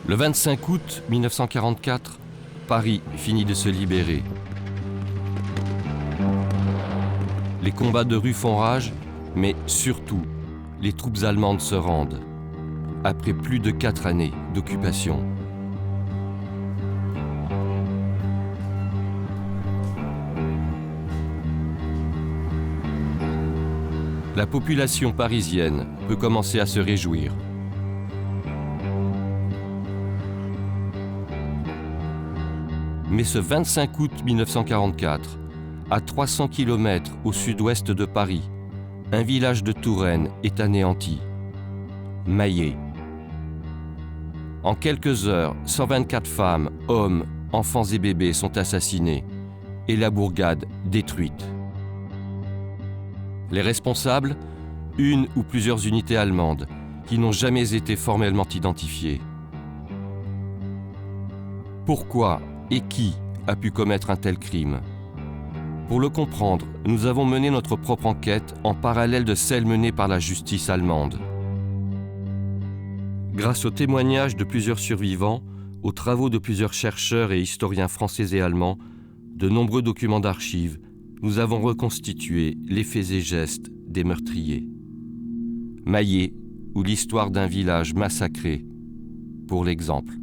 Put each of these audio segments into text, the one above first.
Le 25 août 1944, Paris finit de se libérer. Les combats de rue font rage, mais surtout, les troupes allemandes se rendent, après plus de 4 années d'occupation. La population parisienne peut commencer à se réjouir. Mais ce 25 août 1944, à 300 km au sud-ouest de Paris, un village de Touraine est anéanti. Maillé. En quelques heures, 124 femmes, hommes, enfants et bébés sont assassinés et la bourgade détruite. Les responsables, une ou plusieurs unités allemandes qui n'ont jamais été formellement identifiées. Pourquoi et qui a pu commettre un tel crime? Pour le comprendre, nous avons mené notre propre enquête en parallèle de celle menée par la justice allemande. Grâce aux témoignages de plusieurs survivants, aux travaux de plusieurs chercheurs et historiens français et allemands, de nombreux documents d'archives, nous avons reconstitué les faits et gestes des meurtriers. Maillé, ou l'histoire d'un village massacré, pour l'exemple.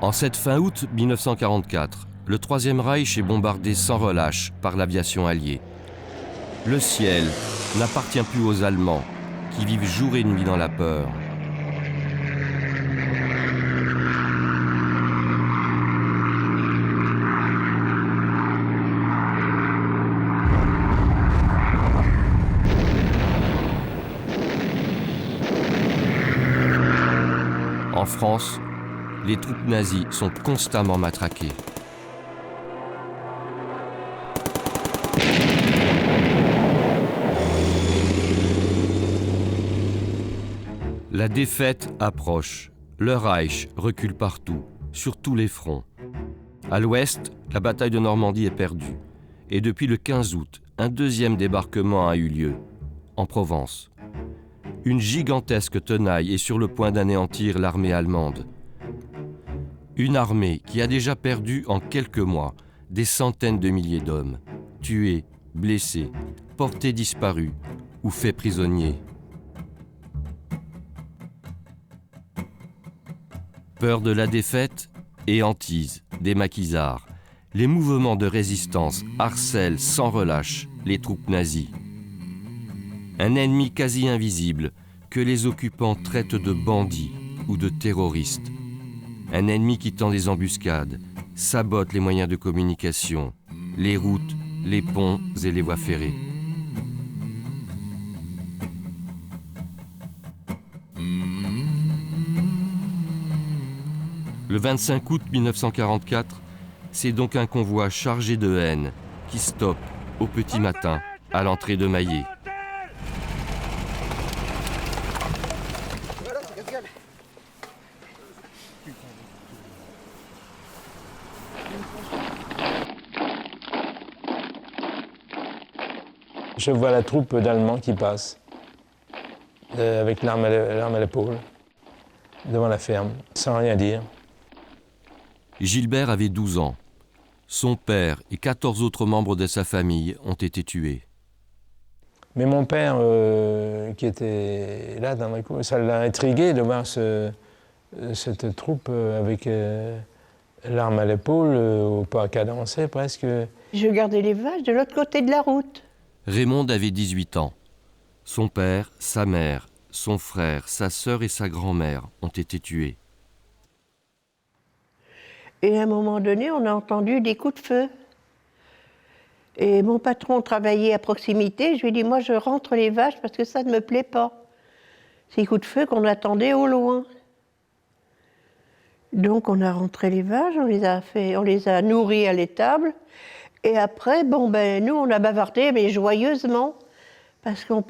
En cette fin août 1944, le Troisième Reich est bombardé sans relâche par l'aviation alliée. Le ciel n'appartient plus aux Allemands, qui vivent jour et nuit dans la peur. En France, les troupes nazies sont constamment matraquées. La défaite approche. Le Reich recule partout, sur tous les fronts. À l'ouest, la bataille de Normandie est perdue. Et depuis le 15 août, un deuxième débarquement a eu lieu, en Provence. Une gigantesque tenaille est sur le point d'anéantir l'armée allemande. Une armée qui a déjà perdu en quelques mois des centaines de milliers d'hommes, tués, blessés, portés disparus ou faits prisonniers. Peur de la défaite et hantise des maquisards, les mouvements de résistance harcèlent sans relâche les troupes nazies. Un ennemi quasi invisible que les occupants traitent de bandits ou de terroristes. Un ennemi qui tend des embuscades, sabote les moyens de communication, les routes, les ponts et les voies ferrées. Le 25 août 1944, c'est donc un convoi chargé de haine qui stoppe au petit matin à l'entrée de Maillé. Je vois la troupe d'Allemands qui passe, avec l'arme à l'épaule, devant la ferme, sans rien dire. Gilbert avait 12 ans. Son père et 14 autres membres de sa famille ont été tués. Mais mon père, qui était là dans la cour, ça l'a intrigué de voir cette troupe avec l'arme à l'épaule, au pas cadencé presque. Je gardais les vaches de l'autre côté de la route. Raymond avait 18 ans. Son père, sa mère, son frère, sa sœur et sa grand-mère ont été tués. Et à un moment donné, on a entendu des coups de feu. Et mon patron travaillait à proximité. Je lui ai dit, moi, je rentre les vaches parce que ça ne me plaît pas. Ces coups de feu qu'on attendait au loin. Donc, on a rentré les vaches, on les a nourries à l'étable. Et après, nous, on a bavardé, mais joyeusement, parce qu'on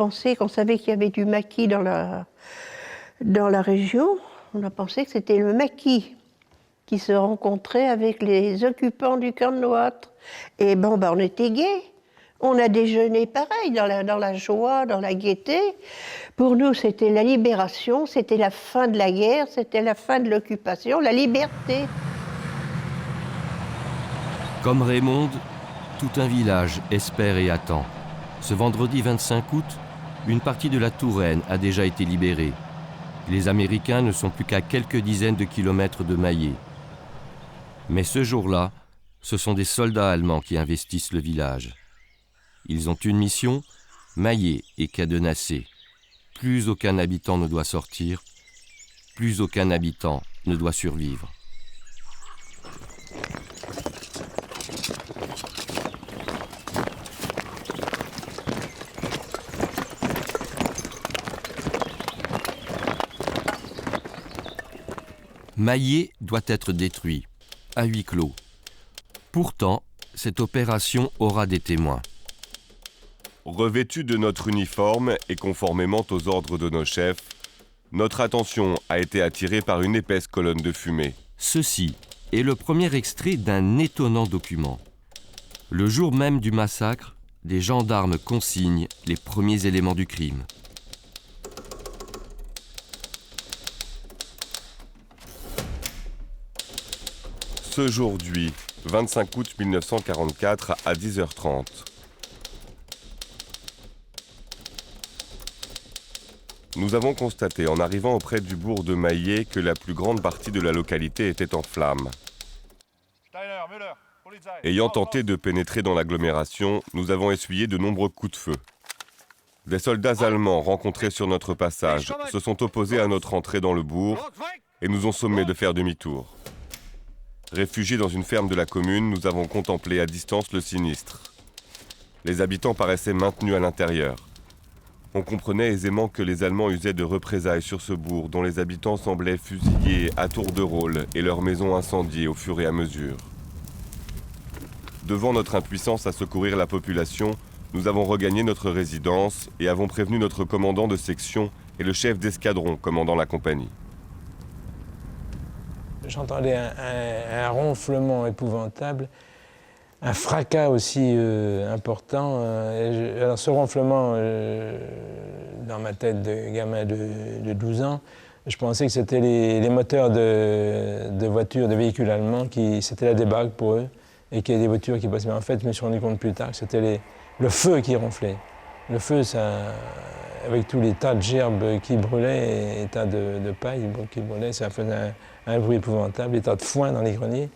savait qu'il y avait du maquis dans la région. On a pensé que c'était le maquis qui se rencontrait avec les occupants du camp de Noâtre. Et on était gais. On a déjeuné pareil, dans la joie, dans la gaieté. Pour nous, c'était la libération, c'était la fin de la guerre, c'était la fin de l'occupation, la liberté. Comme Raymonde, tout un village espère et attend. Ce vendredi 25 août, une partie de la Touraine a déjà été libérée. Les Américains ne sont plus qu'à quelques dizaines de kilomètres de Mayet. Mais ce jour-là, ce sont des soldats allemands qui investissent le village. Ils ont une mission, Mayet et cadenassé. Plus aucun habitant ne doit sortir, plus aucun habitant ne doit survivre. Mayet doit être détruit, à huis clos. Pourtant, cette opération aura des témoins. Revêtus de notre uniforme et conformément aux ordres de nos chefs, notre attention a été attirée par une épaisse colonne de fumée. Ceci est le premier extrait d'un étonnant document. Le jour même du massacre, des gendarmes consignent les premiers éléments du crime. Ce jour d'huit, 25 août 1944 à 10h30. Nous avons constaté en arrivant auprès du bourg de Mayet que la plus grande partie de la localité était en flammes. Ayant tenté de pénétrer dans l'agglomération, nous avons essuyé de nombreux coups de feu. Des soldats allemands rencontrés sur notre passage se sont opposés à notre entrée dans le bourg et nous ont sommés de faire demi-tour. Réfugiés dans une ferme de la commune, nous avons contemplé à distance le sinistre. Les habitants paraissaient maintenus à l'intérieur. On comprenait aisément que les Allemands usaient de représailles sur ce bourg dont les habitants semblaient fusillés à tour de rôle et leurs maisons incendiées au fur et à mesure. Devant notre impuissance à secourir la population, nous avons regagné notre résidence et avons prévenu notre commandant de section et le chef d'escadron commandant la compagnie. J'entendais un ronflement épouvantable, un fracas aussi important. Alors ce ronflement, dans ma tête de gamin de 12 ans, je pensais que c'était les moteurs de voitures, de véhicules allemands, c'était la débâcle pour eux, et qu'il y a des voitures qui passaient. Mais en fait, je me suis rendu compte plus tard que c'était le feu qui ronflait. Le feu, ça, avec tous les tas de gerbes qui brûlaient, et les tas de paille qui brûlaient, ça faisait un bruit épouvantable, des tas de foin dans les greniers.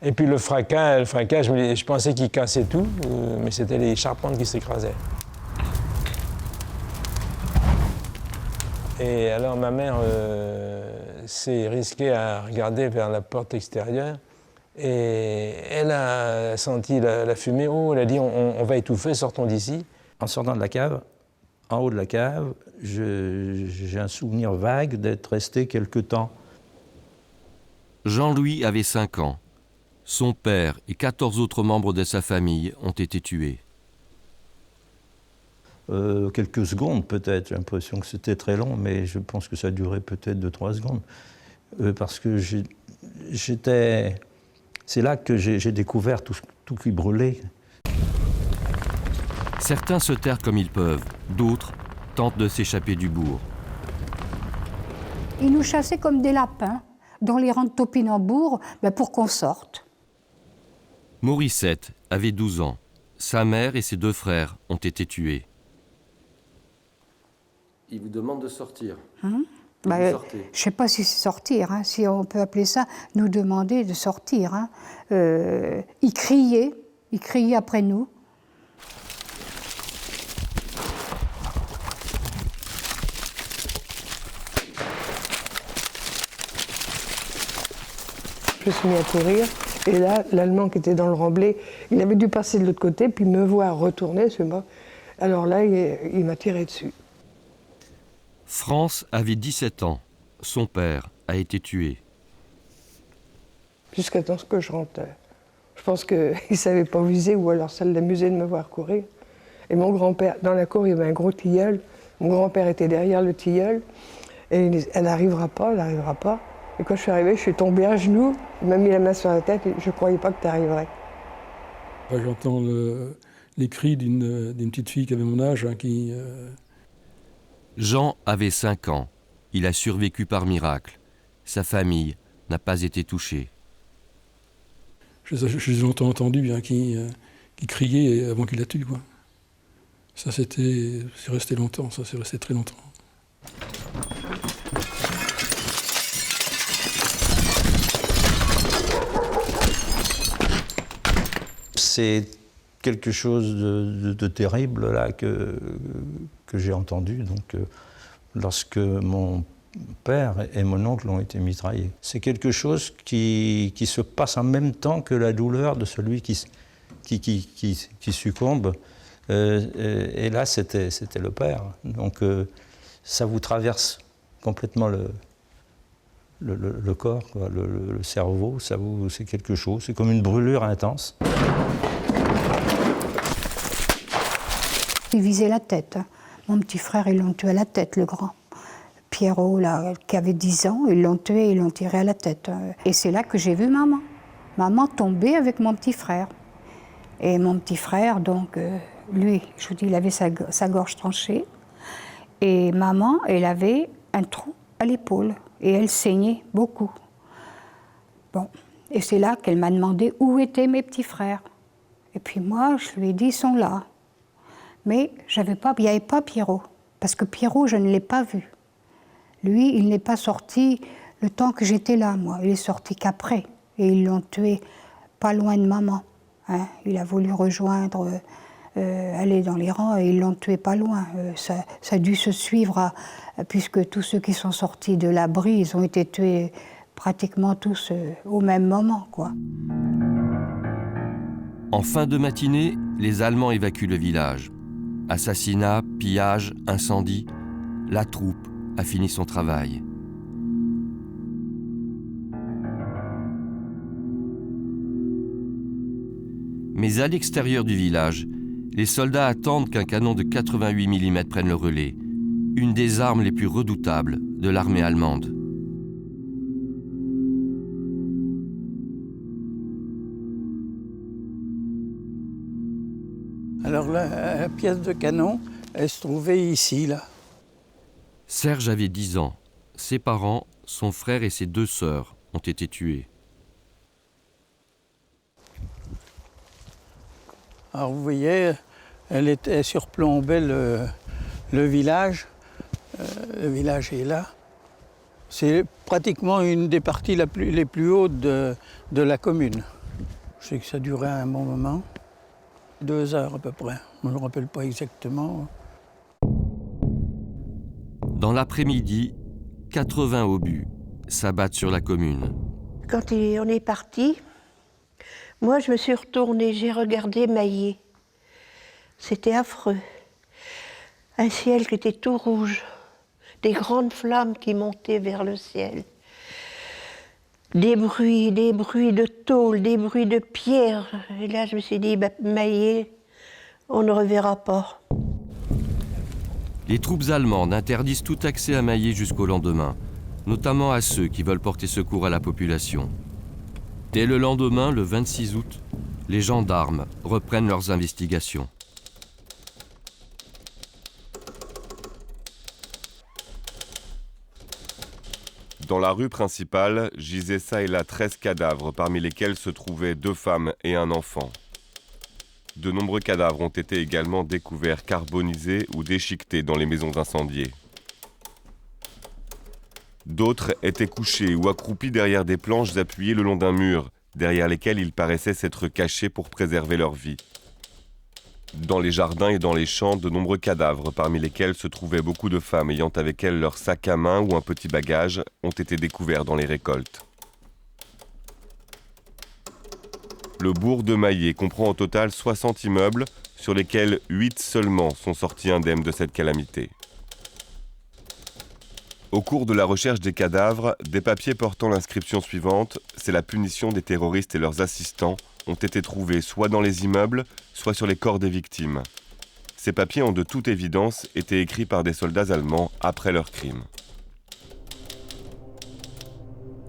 Et puis le fracas, je pensais qu'il cassait tout, mais c'était les charpentes qui s'écrasaient. Et alors ma mère s'est risquée à regarder vers la porte extérieure et elle a senti la fumée. Oh, elle a dit on va étouffer, sortons d'ici. En sortant de la cave, en haut de la cave, j'ai un souvenir vague d'être resté quelque temps. Jean-Louis avait 5 ans. Son père et 14 autres membres de sa famille ont été tués. Quelques secondes peut-être, j'ai l'impression que c'était très long, mais je pense que ça durait peut-être 2-3 secondes. Parce que c'est là que j'ai découvert tout qui brûlait. Certains se terrent comme ils peuvent, d'autres tentent de s'échapper du bourg. Ils nous chassaient comme des lapins dans les rangs de topinambour pour qu'on sorte. Morissette avait 12 ans. Sa mère et ses 2 frères ont été tués. Il vous demande de sortir. Je ne sais pas si c'est sortir, si on peut appeler ça, nous demander de sortir. Ils criaient après nous. Je me suis mis à courir. Et là, l'Allemand qui était dans le remblai, il avait dû passer de l'autre côté, puis me voir retourner, c'est moi. Alors là, il m'a tiré dessus. France avait 17 ans. Son père a été tué. Jusqu'à temps que je rentre. Je pense qu'il ne savait pas viser, ou alors ça l'amusait de me voir courir. Et mon grand-père, dans la cour, il y avait un gros tilleul. Mon grand-père était derrière le tilleul. Et il disait, elle n'arrivera pas, elle n'arrivera pas. Et quand je suis arrivée, je suis tombée à genoux, il m'a mis la main sur la tête, et je ne croyais pas que tu arriverais. J'entends les cris d'une petite fille qui avait mon âge, qui... Jean avait 5 ans. Il a survécu par miracle. Sa famille n'a pas été touchée. Je les ai longtemps entendus qui criaient avant qu'il la tue, quoi. Ça, c'est resté longtemps, ça, c'est resté très longtemps. C'est quelque chose de terrible là que j'ai entendu lorsque mon père et mon oncle ont été mitraillés. C'est quelque chose qui se passe en même temps que la douleur de celui qui succombe. Et là, c'était le père. Donc ça vous traverse complètement le corps, quoi, le cerveau. C'est quelque chose. C'est comme une brûlure intense. Il visait la tête. Mon petit frère, ils l'ont tué à la tête, le grand. Pierrot, là, qui avait 10 ans, ils l'ont tué, ils l'ont tiré à la tête. Et c'est là que j'ai vu maman. Maman tomber avec mon petit frère. Et mon petit frère, donc, lui, je vous dis, il avait sa gorge tranchée. Et maman, elle avait un trou à l'épaule. Et elle saignait beaucoup. Bon. Et c'est là qu'elle m'a demandé où étaient mes petits frères. Et puis moi, je lui ai dit, ils sont là. Mais il n'y avait pas Pierrot. Parce que Pierrot, je ne l'ai pas vu. Lui, il n'est pas sorti le temps que j'étais là, moi. Il est sorti qu'après. Et ils l'ont tué pas loin de maman. Hein. Il a voulu rejoindre, aller dans les rangs, et ils l'ont tué pas loin. Ça a dû se suivre, puisque tous ceux qui sont sortis de l'abri, ils ont été tués pratiquement tous au même moment, quoi. En fin de matinée, les Allemands évacuent le village. Assassinat, pillage, incendie, la troupe a fini son travail. Mais à l'extérieur du village, les soldats attendent qu'un canon de 88 mm prenne le relais, une des armes les plus redoutables de l'armée allemande. Alors la pièce de canon, elle se trouvait ici, là. Serge avait 10 ans. Ses parents, son frère et ses 2 sœurs ont été tués. Alors vous voyez, elle surplombait le village. Le village est là. C'est pratiquement une des parties les plus hautes de la commune. Je sais que ça durait un bon moment. 2 heures à peu près, je ne me rappelle pas exactement. Dans l'après-midi, 80 obus s'abattent sur la commune. Quand on est parti, moi je me suis retournée, j'ai regardé Maillé. C'était affreux. Un ciel qui était tout rouge, des grandes flammes qui montaient vers le ciel. Des bruits de tôle, des bruits de pierre. Et là, je me suis dit, Maillé, on ne reverra pas. Les troupes allemandes interdisent tout accès à Maillé jusqu'au lendemain, notamment à ceux qui veulent porter secours à la population. Dès le lendemain, le 26 août, les gendarmes reprennent leurs investigations. Dans la rue principale, gisaient ça et là 13 cadavres, parmi lesquels se trouvaient 2 femmes et un enfant. De nombreux cadavres ont été également découverts carbonisés ou déchiquetés dans les maisons incendiées. D'autres étaient couchés ou accroupis derrière des planches appuyées le long d'un mur, derrière lesquels ils paraissaient s'être cachés pour préserver leur vie. Dans les jardins et dans les champs, de nombreux cadavres, parmi lesquels se trouvaient beaucoup de femmes ayant avec elles leur sac à main ou un petit bagage, ont été découverts dans les récoltes. Le bourg de Maillé comprend au total 60 immeubles, sur lesquels 8 seulement sont sortis indemnes de cette calamité. Au cours de la recherche des cadavres, des papiers portant l'inscription suivante « C'est la punition des terroristes et leurs assistants » ont été trouvés soit dans les immeubles, soit sur les corps des victimes. Ces papiers ont de toute évidence été écrits par des soldats allemands après leur crime.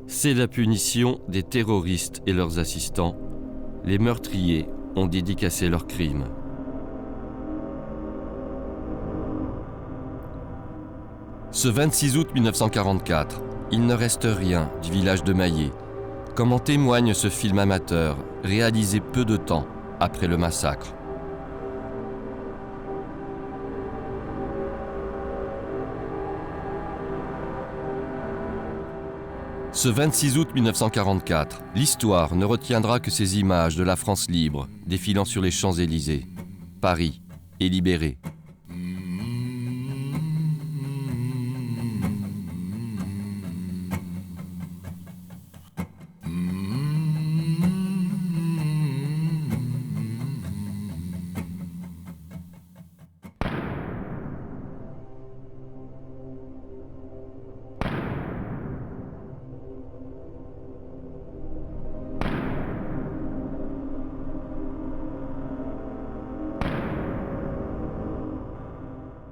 C'est la punition des terroristes et leurs assistants. Les meurtriers ont dédicacé leurs crimes. Ce 26 août 1944, il ne reste rien du village de Maillé, comme en témoigne ce film amateur, réalisé peu de temps après le massacre. Ce 26 août 1944, l'histoire ne retiendra que ces images de la France libre défilant sur les Champs-Élysées. Paris est libéré.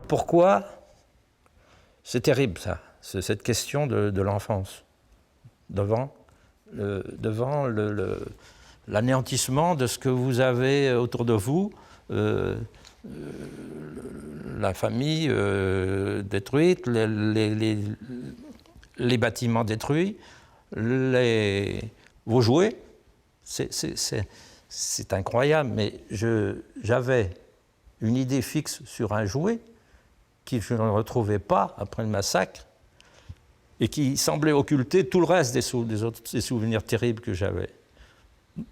Pourquoi? C'est terrible ça, cette question de l'enfance, devant l'anéantissement de ce que vous avez autour de vous, la famille détruite, les bâtiments détruits, vos jouets, c'est incroyable, mais j'avais une idée fixe sur un jouet que je ne retrouvais pas après le massacre et qui semblait occulter tout le reste des souvenirs terribles que j'avais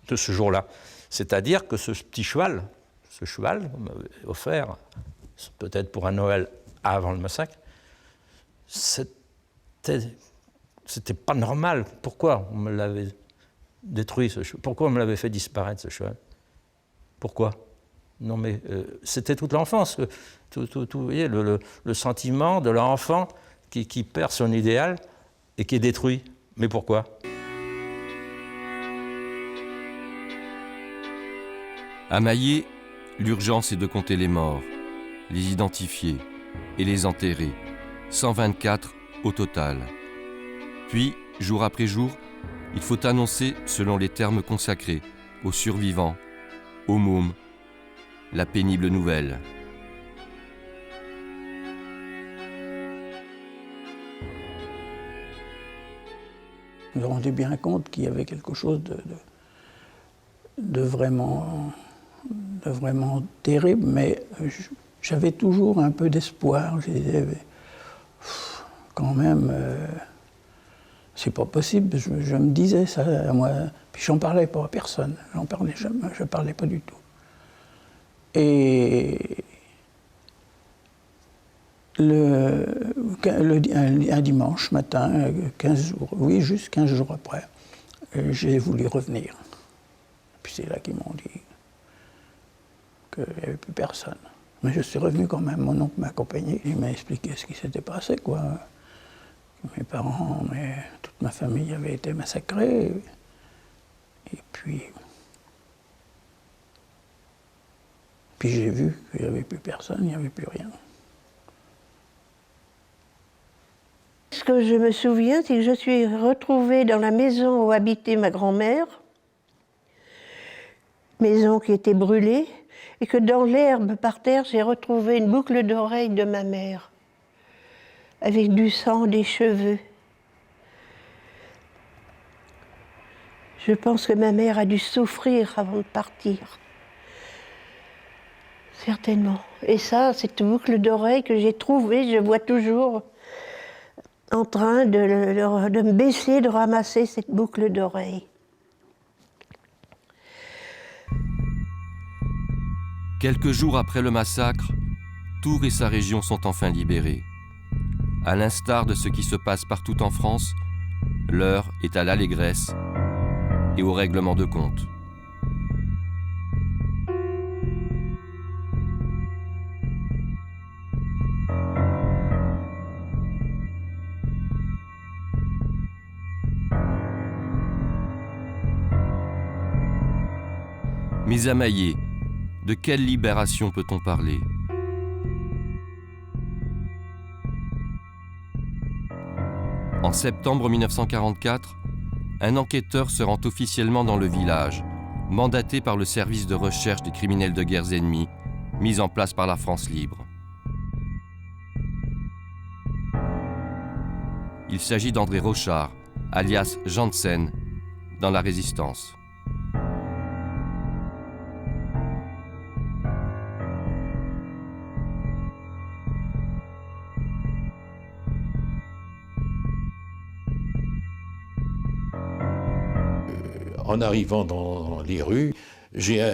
de ce jour-là. C'est-à-dire que ce petit cheval, qu'on m'avait offert, peut-être pour un Noël avant le massacre, c'était pas normal. Pourquoi on me l'avait détruit, ce cheval? Pourquoi on me l'avait fait disparaître, ce cheval? Pourquoi? Non mais c'était toute l'enfance, vous voyez, le sentiment de l'enfant qui perd son idéal et qui est détruit. Mais pourquoi? À Maillé, l'urgence est de compter les morts, les identifier et les enterrer. 124 au total. Puis, jour après jour, il faut annoncer, selon les termes consacrés, aux survivants, aux mômes, la pénible nouvelle. Je me rendais bien compte qu'il y avait quelque chose de vraiment terrible, mais j'avais toujours un peu d'espoir. Je disais, quand même, c'est pas possible. Je me disais ça à moi, puis j'en parlais pas à personne. Je parlais pas du tout. Et un dimanche matin, 15 jours, oui, juste 15 jours après, j'ai voulu revenir. Puis c'est là qu'ils m'ont dit qu'il n'y avait plus personne. Mais je suis revenu quand même, mon oncle m'a accompagné, il m'a expliqué ce qui s'était passé, quoi. Mes parents, toute ma famille avait été massacrée. Et puis j'ai vu qu'il n'y avait plus personne, il n'y avait plus rien. Ce que je me souviens, c'est que je suis retrouvée dans la maison où habitait ma grand-mère, maison qui était brûlée, et que dans l'herbe par terre, j'ai retrouvé une boucle d'oreille de ma mère, avec du sang, des cheveux. Je pense que ma mère a dû souffrir avant de partir. Certainement. Et ça, cette boucle d'oreille que j'ai trouvée, je vois toujours en train de me baisser, de ramasser cette boucle d'oreille. Quelques jours après le massacre, Tours et sa région sont enfin libérés. À l'instar de ce qui se passe partout en France, l'heure est à l'allégresse et au règlement de compte. Mais à Maillé, de quelle libération peut-on parler? En septembre 1944, un enquêteur se rend officiellement dans le village, mandaté par le service de recherche des criminels de guerre ennemis, mis en place par la France libre. Il s'agit d'André Rochard, alias Janssen, dans la Résistance. En arrivant dans les rues, j'ai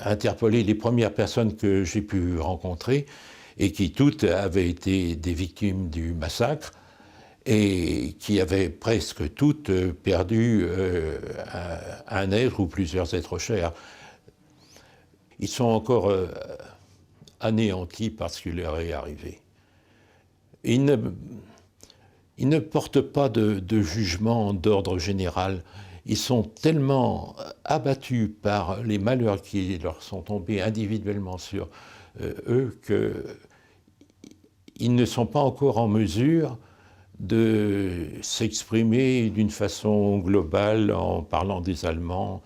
interpellé les premières personnes que j'ai pu rencontrer et qui toutes avaient été des victimes du massacre et qui avaient presque toutes perdu un être ou plusieurs êtres chers. Ils sont encore anéantis par ce qui leur est arrivé. Ils ne portent pas de jugement d'ordre général. Ils sont tellement abattus par les malheurs qui leur sont tombés individuellement sur eux qu'ils ne sont pas encore en mesure de s'exprimer d'une façon globale en parlant des Allemands,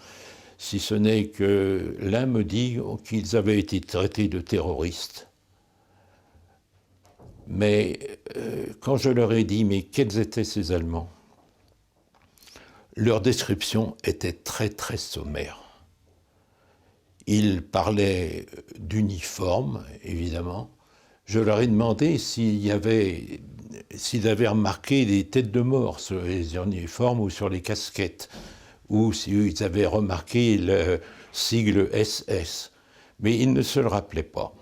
si ce n'est que l'un me dit qu'ils avaient été traités de terroristes. Mais quand je leur ai dit, mais quels étaient ces Allemands ? Leur description était très très sommaire. Ils parlaient d'uniformes, évidemment. Je leur ai demandé s'ils avaient remarqué des têtes de mort sur les uniformes ou sur les casquettes, ou s'ils avaient remarqué le sigle SS. Mais ils ne se le rappelaient pas.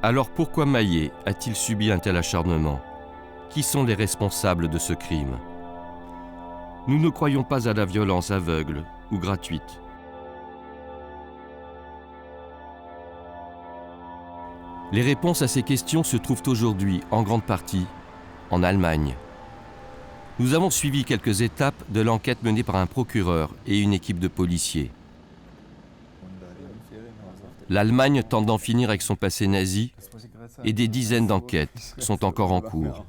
Alors pourquoi Maillé a-t-il subi un tel acharnement? Qui sont les responsables de ce crime? Nous ne croyons pas à la violence aveugle ou gratuite. Les réponses à ces questions se trouvent aujourd'hui, en grande partie, en Allemagne. Nous avons suivi quelques étapes de l'enquête menée par un procureur et une équipe de policiers. L'Allemagne tente d'en finir avec son passé nazi et des dizaines d'enquêtes sont encore en cours.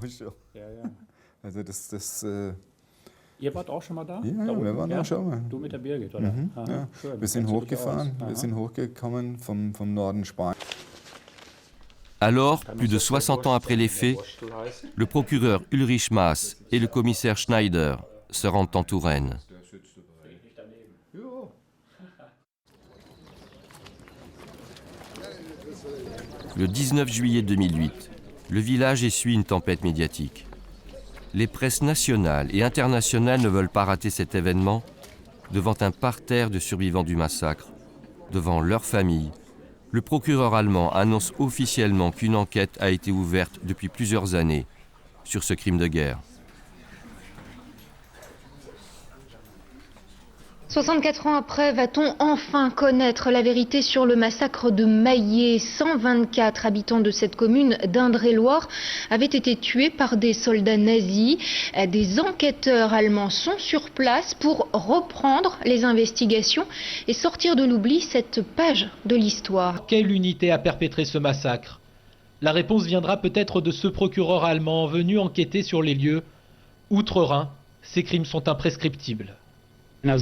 Ihr wart auch schon mal da? Ja, wir waren da schon mal. Du mit der Birgit, oder? Ja. Wir sind hochgefahren, wir sind hochgekommen vom Norden Spaniens. Alors, plus de 60 ans après les faits, le procureur Ulrich Maaß et le commissaire Schneider se rendent en Touraine. Le 19 juillet 2008, le village essuie une tempête médiatique. Les presses nationales et internationales ne veulent pas rater cet événement devant un parterre de survivants du massacre, devant leurs familles. Le procureur allemand annonce officiellement qu'une enquête a été ouverte depuis plusieurs années sur ce crime de guerre. 64 ans après, va-t-on enfin connaître la vérité sur le massacre de Maillé? 124 habitants de cette commune d'Indre-et-Loire avaient été tués par des soldats nazis. Des enquêteurs allemands sont sur place pour reprendre les investigations et sortir de l'oubli cette page de l'histoire. Quelle unité a perpétré ce massacre? La réponse viendra peut-être de ce procureur allemand venu enquêter sur les lieux. Outre-Rhin, ces crimes sont imprescriptibles. D'un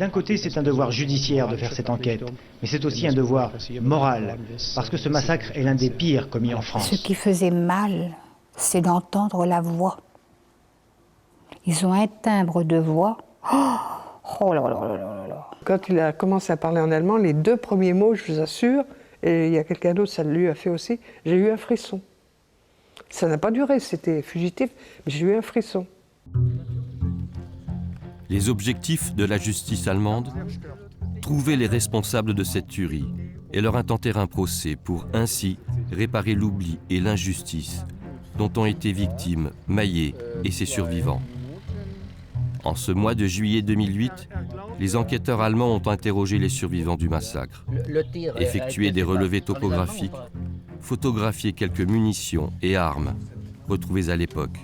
côté, c'est un devoir judiciaire de faire cette enquête, mais c'est aussi un devoir moral, parce que ce massacre est l'un des pires commis en France. Ce qui faisait mal, c'est d'entendre la voix. Ils ont un timbre de voix. Oh là là là là là. Quand il a commencé à parler en allemand, les 2 premiers mots, je vous assure, et il y a quelqu'un d'autre, ça lui a fait aussi, j'ai eu un frisson. Ça n'a pas duré, c'était fugitif, mais j'ai eu un frisson. Les objectifs de la justice allemande? Trouver les responsables de cette tuerie et leur intenter un procès pour ainsi réparer l'oubli et l'injustice dont ont été victimes Maillé et ses survivants. En ce mois de juillet 2008, les enquêteurs allemands ont interrogé les survivants du massacre, effectué des relevés topographiques, photographié quelques munitions et armes retrouvées à l'époque.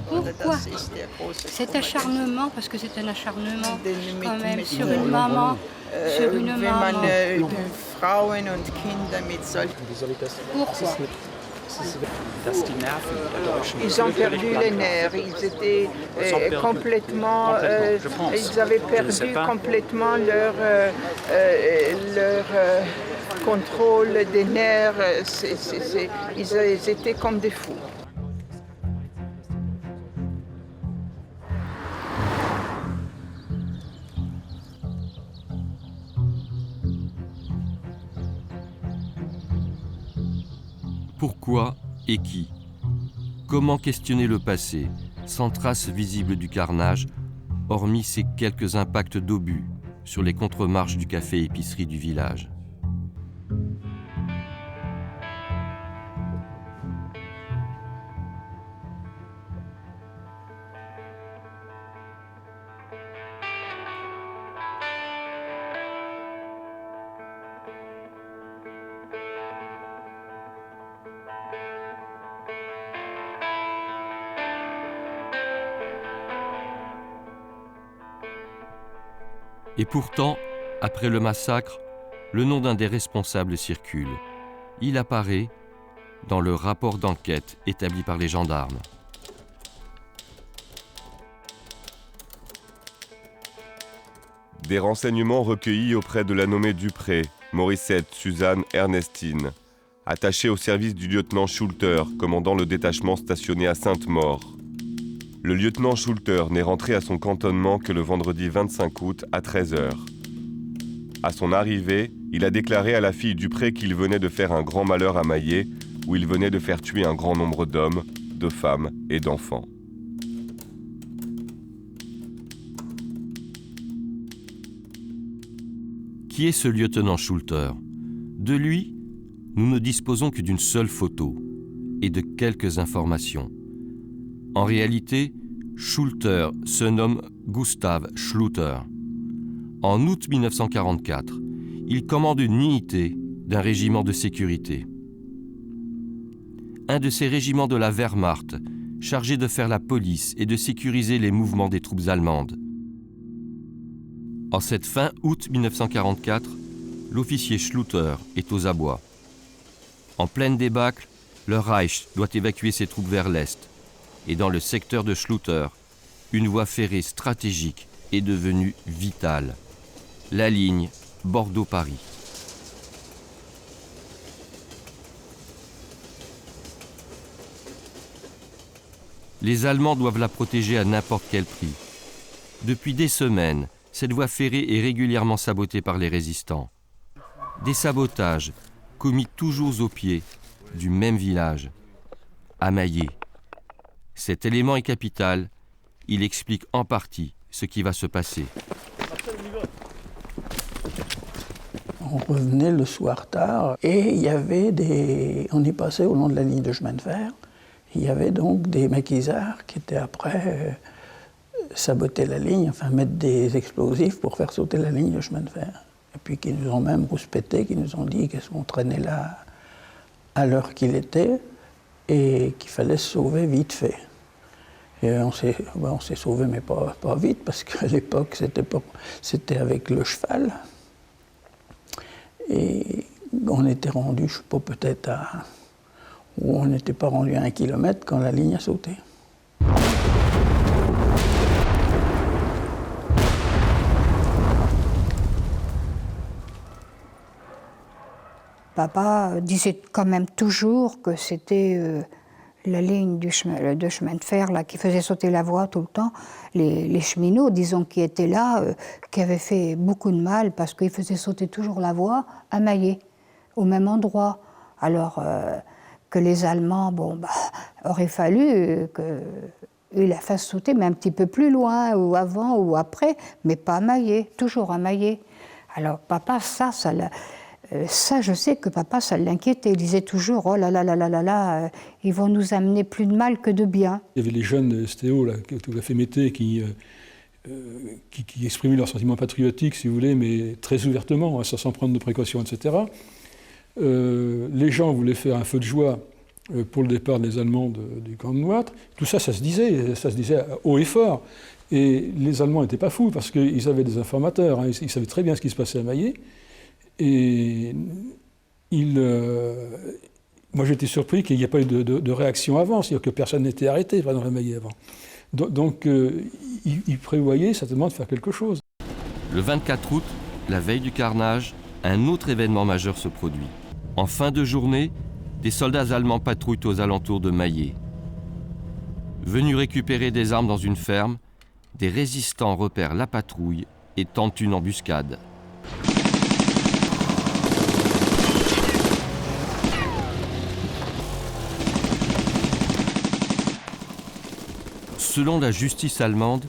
Pourquoi cet acharnement, parce que c'est un acharnement quand même sur une maman, Pourquoi? Ils ont perdu les nerfs, ils étaient complètement, ils avaient perdu complètement leur contrôle des nerfs, ils étaient comme des fous. Pourquoi et qui? Comment questionner le passé, sans trace visible du carnage, hormis ces quelques impacts d'obus sur les contre-marches du café-épicerie du village? Et pourtant, après le massacre, le nom d'un des responsables circule. Il apparaît dans le rapport d'enquête établi par les gendarmes. Des renseignements recueillis auprès de la nommée Dupré, Morissette Suzanne Ernestine, attachée au service du lieutenant Schulter, commandant le détachement stationné à Sainte-Maure. Le lieutenant Schulter n'est rentré à son cantonnement que le vendredi 25 août à 13h. À son arrivée, il a déclaré à la fille Dupré qu'il venait de faire un grand malheur à Maillé, où il venait de faire tuer un grand nombre d'hommes, de femmes et d'enfants. Qui est ce lieutenant Schulter? De lui, nous ne disposons que d'une seule photo et de quelques informations. En réalité, Schulter se nomme Gustav Schluter. En août 1944, il commande une unité d'un régiment de sécurité. Un de ces régiments de la Wehrmacht, chargé de faire la police et de sécuriser les mouvements des troupes allemandes. En cette fin août 1944, l'officier Schluter est aux abois. En pleine débâcle, le Reich doit évacuer ses troupes vers l'est. Et dans le secteur de Schluter, une voie ferrée stratégique est devenue vitale. La ligne Bordeaux-Paris. Les Allemands doivent la protéger à n'importe quel prix. Depuis des semaines, cette voie ferrée est régulièrement sabotée par les résistants. Des sabotages commis toujours au pied du même village, à Maillé. Cet élément est capital, il explique en partie ce qui va se passer. On revenait le soir tard et il y avait on y passait au long de la ligne de chemin de fer. Il y avait donc des maquisards qui étaient après saboter la ligne, enfin mettre des explosifs pour faire sauter la ligne de chemin de fer. Et puis qui nous ont même rouspété, qui nous ont dit qu'est-ce qu'on traînait là à l'heure qu'il était et qu'il fallait se sauver vite fait. Et on s'est sauvé, mais pas vite, parce qu'à l'époque, c'était avec le cheval. Et on était rendu, je ne sais pas, peut-être où on n'était pas rendu à 1 kilomètre quand la ligne a sauté. Papa disait quand même toujours que c'était la ligne de chemin de fer là, qui faisait sauter la voie tout le temps. Les cheminots, disons, qui étaient là, qui avaient fait beaucoup de mal parce qu'ils faisaient sauter toujours la voie à Maillé, au même endroit. Alors que les Allemands, aurait fallu qu'ils la fassent sauter, mais un petit peu plus loin, ou avant, ou après, mais pas à Maillé, toujours à Maillé. Alors papa, ça, je sais que papa, ça l'inquiétait. Il disait toujours, oh là là là là là là, ils vont nous amener plus de mal que de bien. Il y avait les jeunes STO, là, tout à fait métés, qui exprimaient leurs sentiments patriotiques, si vous voulez, mais très ouvertement, sans prendre de précautions, etc. Les gens voulaient faire un feu de joie pour le départ des Allemands du camp de Nouâtre. Tout ça, ça se disait haut et fort. Et les Allemands n'étaient pas fous parce qu'ils avaient des informateurs, hein, ils savaient très bien ce qui se passait à Maillé. Et moi j'étais surpris qu'il n'y ait pas eu de réaction avant, c'est-à-dire que personne n'était arrêté dans la Maillé avant. Donc ils prévoyaient certainement de faire quelque chose. Le 24 août, la veille du carnage, un autre événement majeur se produit. En fin de journée, des soldats allemands patrouillent aux alentours de Maillé. Venus récupérer des armes dans une ferme, des résistants repèrent la patrouille et tentent une embuscade. Selon la justice allemande,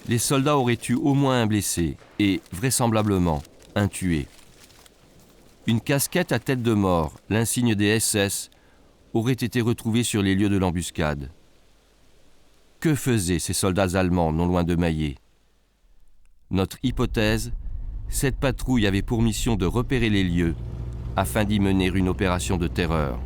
les soldats auraient eu au moins un blessé et, vraisemblablement, un tué. Une casquette à tête de mort, l'insigne des SS, aurait été retrouvée sur les lieux de l'embuscade. Que faisaient ces soldats allemands non loin de Maillé? Notre hypothèse, cette patrouille avait pour mission de repérer les lieux afin d'y mener une opération de terreur.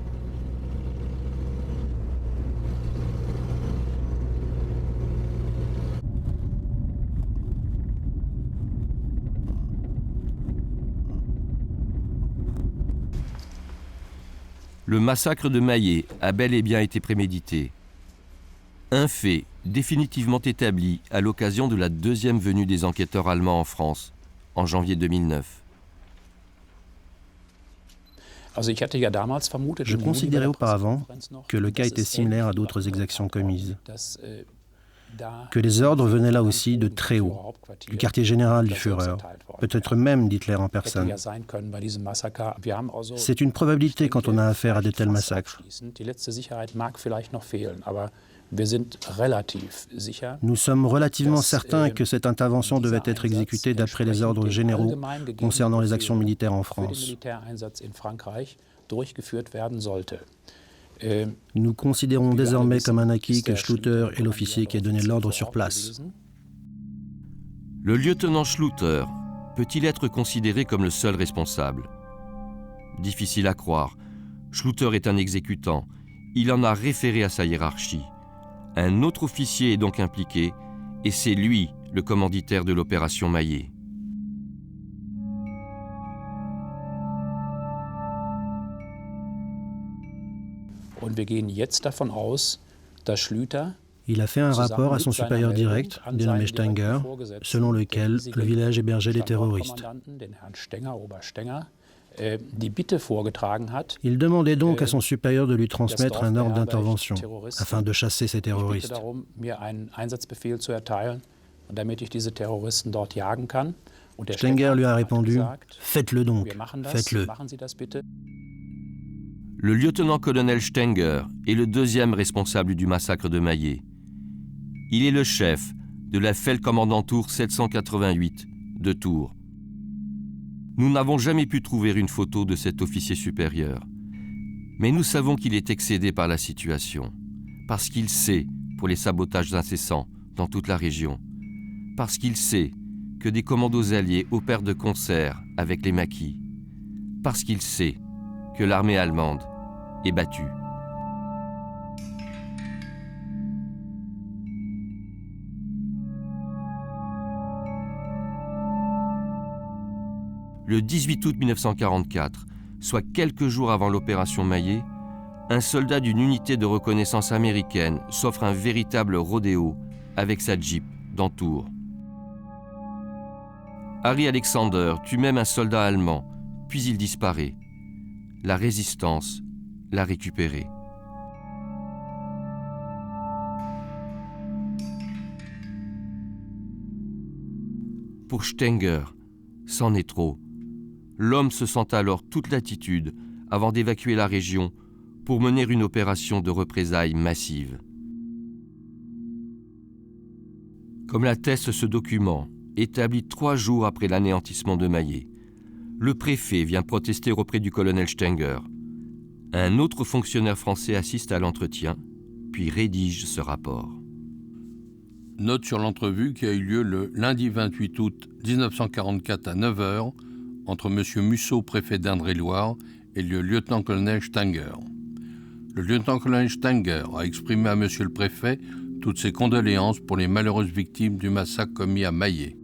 Le massacre de Maillé a bel et bien été prémédité. Un fait définitivement établi à l'occasion de la deuxième venue des enquêteurs allemands en France, en janvier 2009. Je considérais auparavant que le cas était similaire à d'autres exactions commises, que les ordres venaient là aussi de très haut, du quartier général du Führer, peut-être même d'Hitler en personne. C'est une probabilité quand on a affaire à de tels massacres. Nous sommes relativement certains que cette intervention devait être exécutée d'après les ordres généraux concernant les actions militaires en France. Nous considérons désormais comme un acquis que Schluter est l'officier qui a donné l'ordre sur place. Le lieutenant Schluter peut-il être considéré comme le seul responsable? Difficile à croire. Schluter est un exécutant. Il en a référé à sa hiérarchie. Un autre officier est donc impliqué, et c'est lui le commanditaire de l'opération Maillé. Il a fait un rapport à son supérieur direct, dénommé Stenger, selon lequel le village hébergeait les terroristes. Il demandait donc à son supérieur de lui transmettre un ordre d'intervention afin de chasser ces terroristes. Stenger lui a répondu « Faites-le donc, faites-le ». Le lieutenant-colonel Stenger est le deuxième responsable du massacre de Maillé. Il est le chef de la Feldkommandantur 788 de Tours. Nous n'avons jamais pu trouver une photo de cet officier supérieur. Mais nous savons qu'il est excédé par la situation, parce qu'il sait pour les sabotages incessants dans toute la région, parce qu'il sait que des commandos alliés opèrent de concert avec les maquis, parce qu'il sait que l'armée allemande est battue. Le 18 août 1944, soit quelques jours avant l'opération Maillé, un soldat d'une unité de reconnaissance américaine s'offre un véritable rodéo avec sa Jeep dans Tours. Harry Alexander tue même un soldat allemand, puis il disparaît. La résistance l'a récupéré. Pour Stenger, c'en est trop. L'homme se sent alors toute latitude avant d'évacuer la région pour mener une opération de représailles massive. Comme l'atteste ce document, établi 3 jours après l'anéantissement de Maillé, le préfet vient protester auprès du colonel Stenger. Un autre fonctionnaire français assiste à l'entretien, puis rédige ce rapport. Note sur l'entrevue qui a eu lieu le lundi 28 août 1944 à 9h entre M. Mussot, préfet d'Indre-et-Loire, et le lieutenant-colonel Stenger. le lieutenant-colonel Stenger a exprimé à monsieur le préfet toutes ses condoléances pour les malheureuses victimes du massacre commis à Maillé.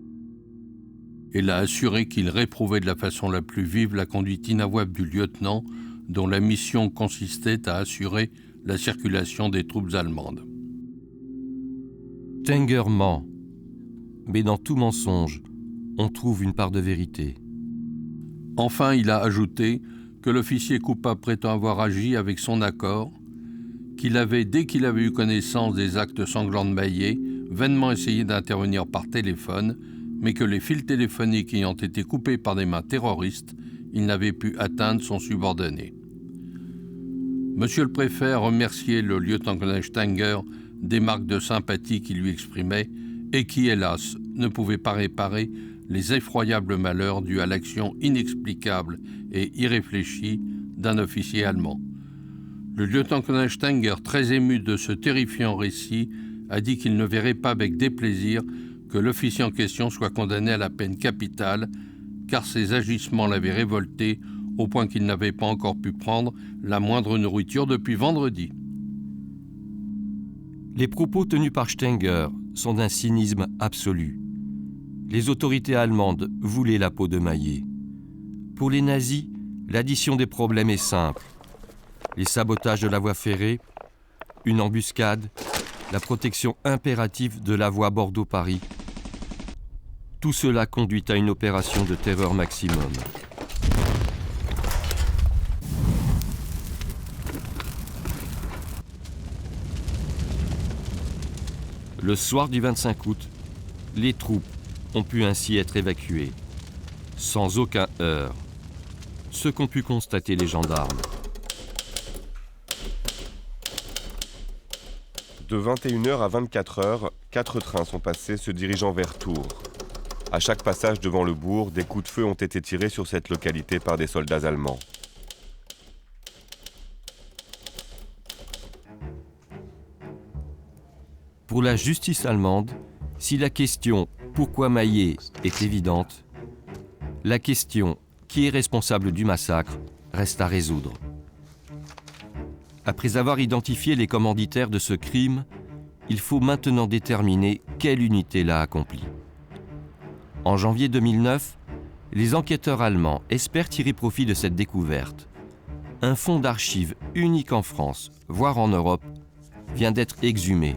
Il a assuré qu'il réprouvait de la façon la plus vive la conduite inavouable du lieutenant, dont la mission consistait à assurer la circulation des troupes allemandes. Stenger ment, mais dans tout mensonge, on trouve une part de vérité. Enfin, il a ajouté que l'officier coupable prétend avoir agi avec son accord, qu'il avait, dès qu'il avait eu connaissance des actes sanglants de Maillé, vainement essayé d'intervenir par téléphone, mais que les fils téléphoniques ayant été coupés par des mains terroristes, il n'avait pu atteindre son subordonné. Monsieur le préfet a remercié le lieutenant-colonel Stenger des marques de sympathie qu'il lui exprimait et qui, hélas, ne pouvaient pas réparer les effroyables malheurs dus à l'action inexplicable et irréfléchie d'un officier allemand. Le lieutenant-colonel Stenger, très ému de ce terrifiant récit, a dit qu'il ne verrait pas avec déplaisir que l'officier en question soit condamné à la peine capitale, car ses agissements l'avaient révolté au point qu'il n'avait pas encore pu prendre la moindre nourriture depuis vendredi. Les propos tenus par Stenger sont d'un cynisme absolu. Les autorités allemandes voulaient la peau de Maillé. Pour les nazis, l'addition des problèmes est simple. Les sabotages de la voie ferrée, une embuscade, la protection impérative de la voie Bordeaux-Paris. Tout cela conduit à une opération de terreur maximum. Le soir du 25 août, les troupes ont pu ainsi être évacuées, sans aucun heurt, ce qu'ont pu constater les gendarmes. De 21h à 24h, 4 trains sont passés se dirigeant vers Tours. À chaque passage devant le bourg, des coups de feu ont été tirés sur cette localité par des soldats allemands. Pour la justice allemande, si la question « Pourquoi Maillé ?» est évidente, la question « Qui est responsable du massacre ?» reste à résoudre. Après avoir identifié les commanditaires de ce crime, il faut maintenant déterminer quelle unité l'a accompli. En janvier 2009, les enquêteurs allemands espèrent tirer profit de cette découverte. Un fonds d'archives unique en France, voire en Europe, vient d'être exhumé.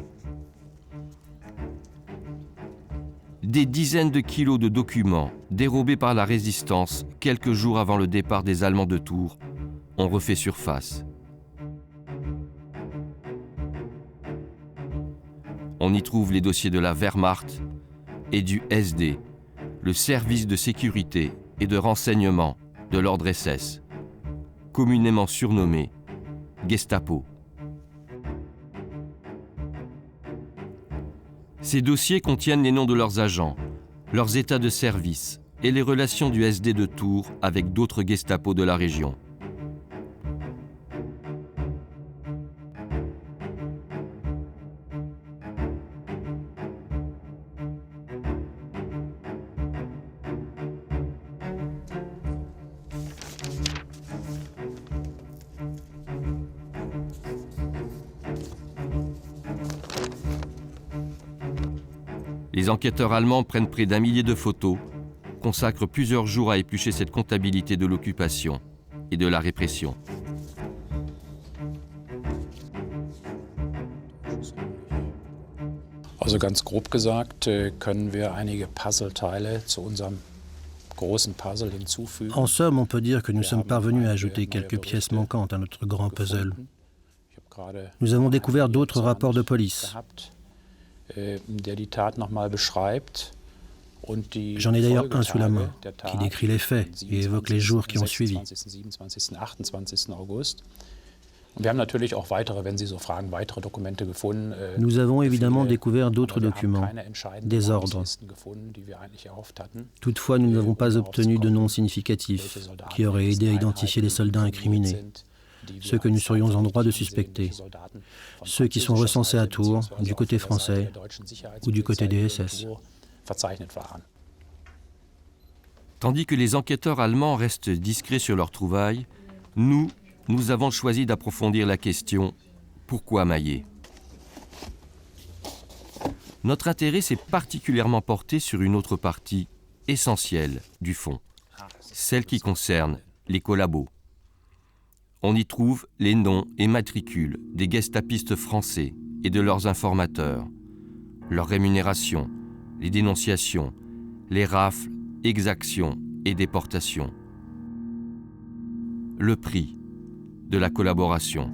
Des dizaines de kilos de documents dérobés par la résistance quelques jours avant le départ des Allemands de Tours ont refait surface. On y trouve les dossiers de la Wehrmacht et du SD, le service de sécurité et de renseignement de l'ordre SS, communément surnommé Gestapo. Ces dossiers contiennent les noms de leurs agents, leurs états de service et les relations du SD de Tours avec d'autres Gestapo de la région. Les enquêteurs allemands prennent près d'1 millier de photos, consacrent plusieurs jours à éplucher cette comptabilité de l'occupation et de la répression. Also ganz grob gesagt, können wir einige Puzzleteile zu unserem großen Puzzle hinzufügen. En somme, on peut dire que nous sommes parvenus à ajouter quelques pièces manquantes à notre grand puzzle. Nous avons découvert d'autres rapports de police. J'en ai d'ailleurs un sous la main, qui décrit les faits et évoque les jours qui ont suivi. Nous avons évidemment découvert d'autres documents, des ordres. Toutefois, nous n'avons pas obtenu de noms significatifs qui auraient aidé à identifier les soldats incriminés, ceux que nous serions en droit de suspecter, ceux qui sont recensés à Tours, du côté français ou du côté des SS. Tandis que les enquêteurs allemands restent discrets sur leurs trouvailles, nous, nous avons choisi d'approfondir la question « Pourquoi Maillé ?» Notre intérêt s'est particulièrement porté sur une autre partie essentielle du fond, celle qui concerne les collabos. On y trouve les noms et matricules des gestapistes français et de leurs informateurs, leurs rémunérations, les dénonciations, les rafles, exactions et déportations. Le prix de la collaboration.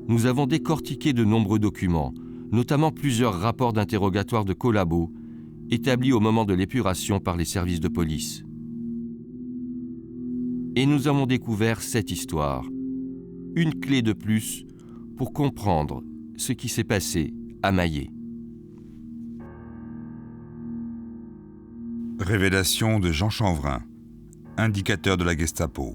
Nous avons décortiqué de nombreux documents, notamment plusieurs rapports d'interrogatoire de collabos établis au moment de l'épuration par les services de police. Et nous avons découvert cette histoire, une clé de plus pour comprendre ce qui s'est passé à Maillé. Révélation de Jean Chanvrin, indicateur de la Gestapo.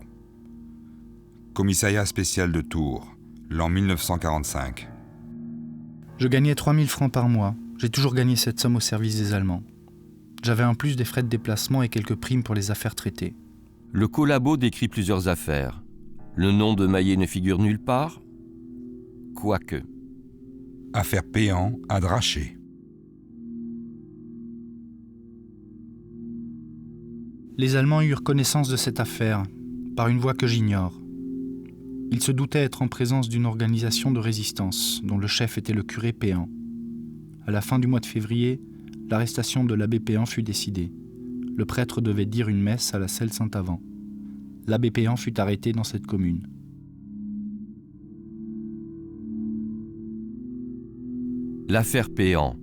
Commissariat spécial de Tours, l'an 1945. Je gagnais 3000 francs par mois. J'ai toujours gagné cette somme au service des Allemands. J'avais en plus des frais de déplacement et quelques primes pour les affaires traitées. Le collabo décrit plusieurs affaires. Le nom de Maillé ne figure nulle part, quoique. Affaire Péan à Draché. Les Allemands eurent connaissance de cette affaire, par une voie que j'ignore. Ils se doutaient être en présence d'une organisation de résistance, dont le chef était le curé Péan. À la fin du mois de février, l'arrestation de l'abbé Péan fut décidée. Le prêtre devait dire une messe à la Selle Saint-Avant. L'abbé Péan fut arrêté dans cette commune. L'affaire Péan,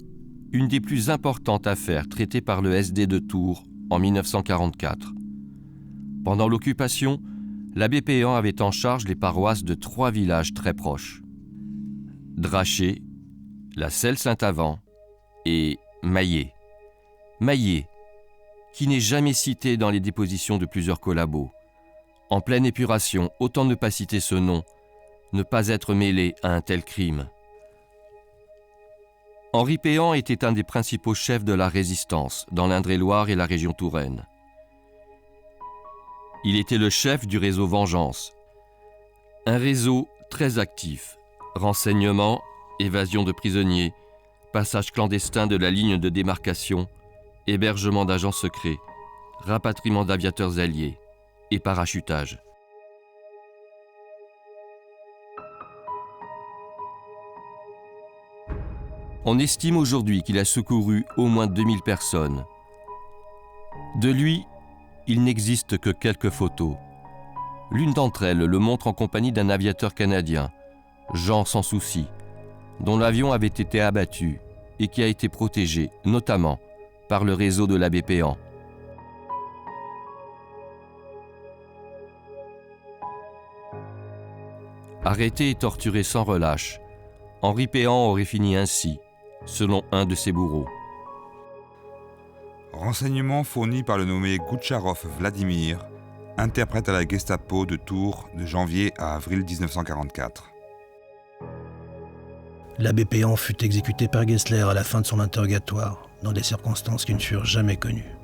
une des plus importantes affaires traitées par le SD de Tours en 1944. Pendant l'occupation, l'abbé Péan avait en charge les paroisses de 3 villages très proches. Draché, la Selle Saint-Avant et Maillé. Maillé, qui n'est jamais cité dans les dépositions de plusieurs collabos. En pleine épuration, autant ne pas citer ce nom, ne pas être mêlé à un tel crime. Henri Péan était un des principaux chefs de la résistance dans l'Indre-et-Loire et la région touraine. Il était le chef du réseau Vengeance, un réseau très actif, renseignements, évasion de prisonniers, passage clandestin de la ligne de démarcation, hébergement d'agents secrets, rapatriement d'aviateurs alliés et parachutage. On estime aujourd'hui qu'il a secouru au moins 2000 personnes. De lui, il n'existe que quelques photos. L'une d'entre elles le montre en compagnie d'un aviateur canadien, Jean Sans Souci, dont l'avion avait été abattu et qui a été protégé, notamment, par le réseau de l'abbé Péan. Arrêté et torturé sans relâche, Henri Péan aurait fini ainsi, selon un de ses bourreaux. Renseignements fournis par le nommé Goutcharov Vladimir, interprète à la Gestapo de Tours de janvier à avril 1944. L'abbé Péan fut exécuté par Gessler à la fin de son interrogatoire, dans des circonstances qui ne furent jamais connues.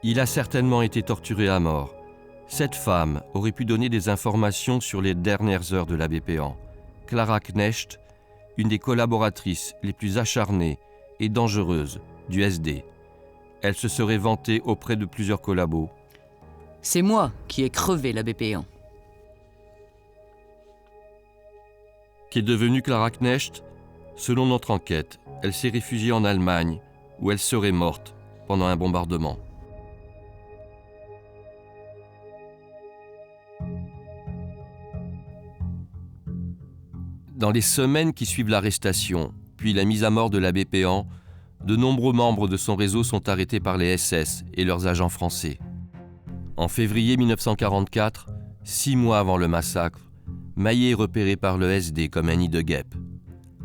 Il a certainement été torturé à mort. Cette femme aurait pu donner des informations sur les dernières heures de l'abbé Péan. Clara Knecht, une des collaboratrices les plus acharnées et dangereuses du SD. Elle se serait vantée auprès de plusieurs collabos. C'est moi qui ai crevé l'abbé Péan. Qu'est devenue Clara Knecht? Selon notre enquête, elle s'est réfugiée en Allemagne, où elle serait morte pendant un bombardement. Dans les semaines qui suivent l'arrestation, puis la mise à mort de l'abbé Péan, de nombreux membres de son réseau sont arrêtés par les SS et leurs agents français. En février 1944, 6 mois avant le massacre, Maillé est repéré par le SD comme un nid de guêpes,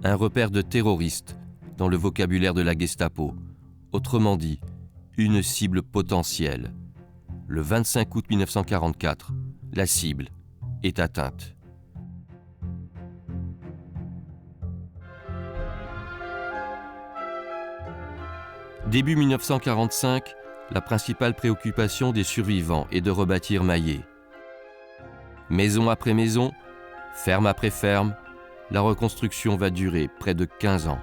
un repère de terroristes dans le vocabulaire de la Gestapo, autrement dit, une cible potentielle. le 25 août 1944, la cible est atteinte. Début 1945, la principale préoccupation des survivants est de rebâtir Maillé. Maison après maison, ferme après ferme, la reconstruction va durer près de 15 ans.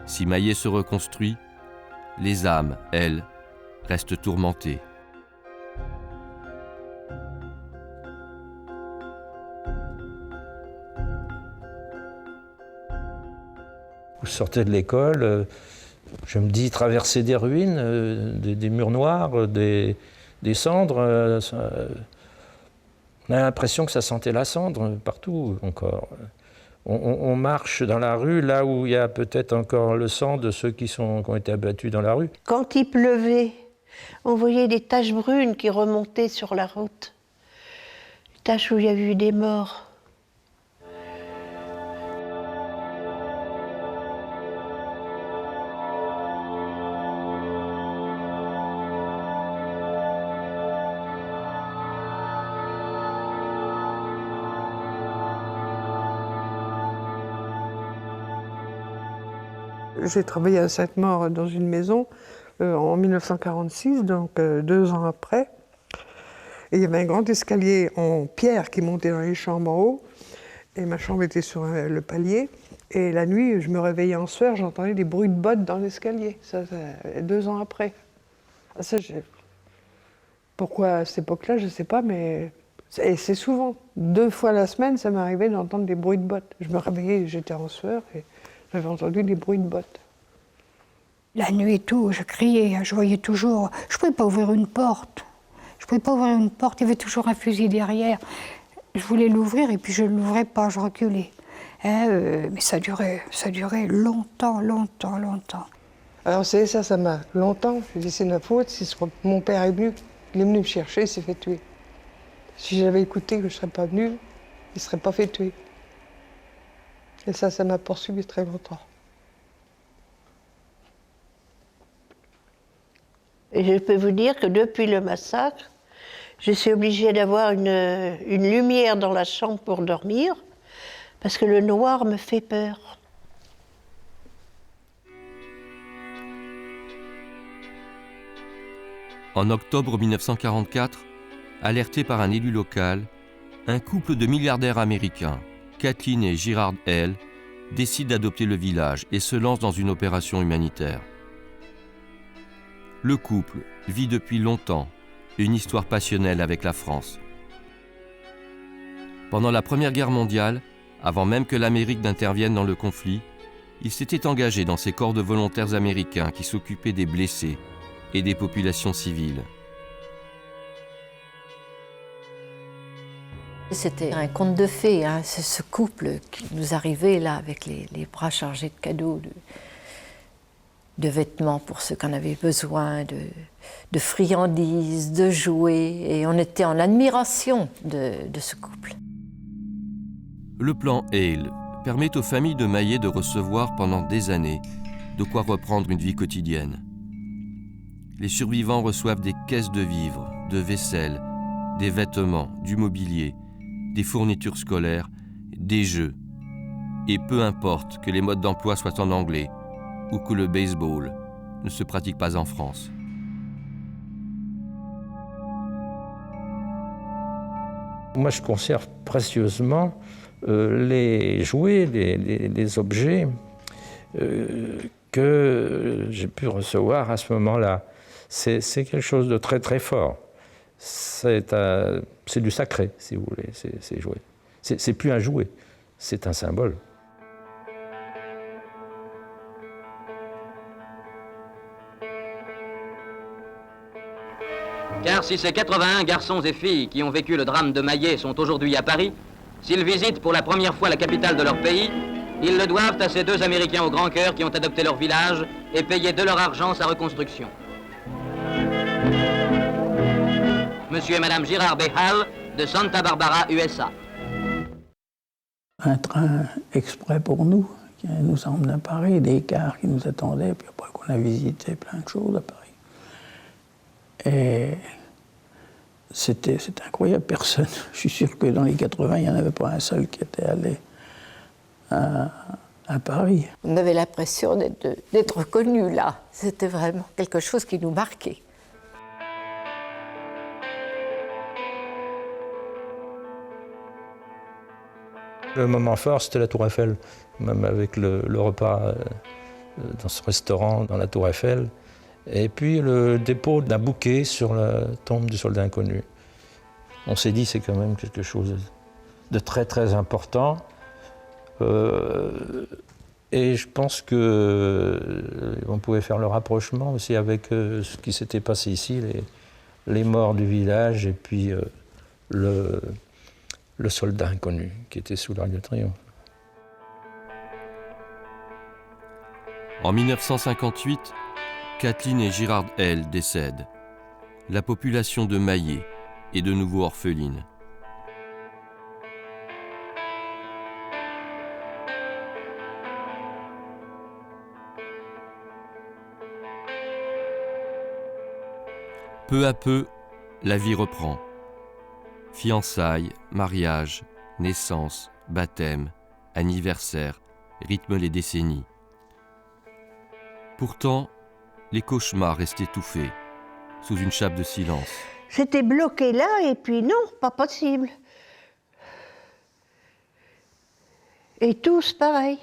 Si Maillé se reconstruit, les âmes, elles, restent tourmentées. Je sortais de l'école, je me dis traverser des ruines, des murs noirs, des cendres. On a l'impression que ça sentait la cendre partout encore. On marche dans la rue, là où il y a peut-être encore le sang de ceux qui ont été abattus dans la rue. Quand il pleuvait, on voyait des taches brunes qui remontaient sur la route. Des taches où il y avait eu des morts. J'ai travaillé à Sainte-Maure dans une maison en 1946, donc 2 ans après. Et il y avait un grand escalier en pierre qui montait dans les chambres en haut. Et ma chambre était sur le palier. Et la nuit, je me réveillais en sueur, j'entendais des bruits de bottes dans l'escalier. Ça, 2 ans après. Ça, pourquoi à cette époque-là, je ne sais pas, mais c'est souvent. 2 fois la semaine, ça m'arrivait d'entendre des bruits de bottes. Je me réveillais, j'étais en sueur et j'avais entendu des bruits de bottes. La nuit et tout, je criais, je voyais toujours. Je ne pouvais pas ouvrir une porte. Je ne pouvais pas ouvrir une porte, il y avait toujours un fusil derrière. Je voulais l'ouvrir et puis je ne l'ouvrais pas, je reculais. Mais ça durait longtemps. Alors ça m'a longtemps, je dis c'est de ma faute, si mon père est venu, il est venu me chercher, il s'est fait tuer. Si j'avais écouté que je ne serais pas venu, il ne serait pas fait tuer. Et ça m'a poursuivi très longtemps. Et je peux vous dire que depuis le massacre, je suis obligée d'avoir une lumière dans la chambre pour dormir, parce que le noir me fait peur. En octobre 1944, alerté par un élu local, un couple de milliardaires américains, Kathleen et Girard Hale, décident d'adopter le village et se lancent dans une opération humanitaire. Le couple vit depuis longtemps une histoire passionnelle avec la France. Pendant la Première Guerre mondiale, avant même que l'Amérique n'intervienne dans le conflit, ils s'étaient engagés dans ces corps de volontaires américains qui s'occupaient des blessés et des populations civiles. C'était un conte de fées, hein. C'est ce couple qui nous arrivait là avec les bras chargés de cadeaux, de vêtements pour ceux qui en avaient besoin, de friandises, de jouets, et on était en admiration de ce couple. Le plan Hale permet aux familles de Maillé de recevoir pendant des années de quoi reprendre une vie quotidienne. Les survivants reçoivent des caisses de vivres, de vaisselle, des vêtements, du mobilier, des fournitures scolaires, des jeux. Et peu importe que les modes d'emploi soient en anglais ou que le baseball ne se pratique pas en France. Moi, je conserve précieusement les jouets, les objets que j'ai pu recevoir à ce moment-là. C'est quelque chose de très très fort. C'est du sacré, si vous voulez, ces jouets. C'est plus un jouet, c'est un symbole. Car si ces 81 garçons et filles qui ont vécu le drame de Maillé sont aujourd'hui à Paris, s'ils visitent pour la première fois la capitale de leur pays, ils le doivent à ces 2 Américains au grand cœur qui ont adopté leur village et payé de leur argent sa reconstruction. Monsieur et Madame Girard B. Hale de Santa Barbara, USA. Un train exprès pour nous, qui nous emmène à Paris, des cars qui nous attendaient, puis après qu'on a visité plein de choses à Paris. Et C'était incroyable, personne. Je suis sûr que dans les 80, il n'y en avait pas un seul qui était allé à Paris. On avait l'impression d'être reconnus là. C'était vraiment quelque chose qui nous marquait. Le moment fort, c'était la Tour Eiffel, même avec le repas dans ce restaurant, dans la Tour Eiffel. Et puis le dépôt d'un bouquet sur la tombe du soldat inconnu. On s'est dit, c'est quand même quelque chose de très très important. Et je pense qu'on pouvait faire le rapprochement aussi avec ce qui s'était passé ici, les morts du village et puis le soldat inconnu qui était sous l'Arc de Triomphe. En 1958, Kathleen et Girard L. décèdent. La population de Maillé est de nouveau orpheline. Peu à peu, la vie reprend. Fiançailles, mariage, naissance, baptême, anniversaire rythment les décennies. Pourtant, les cauchemars restent étouffés, sous une chape de silence. J'étais bloquée là et puis non, pas possible. Et tous pareil.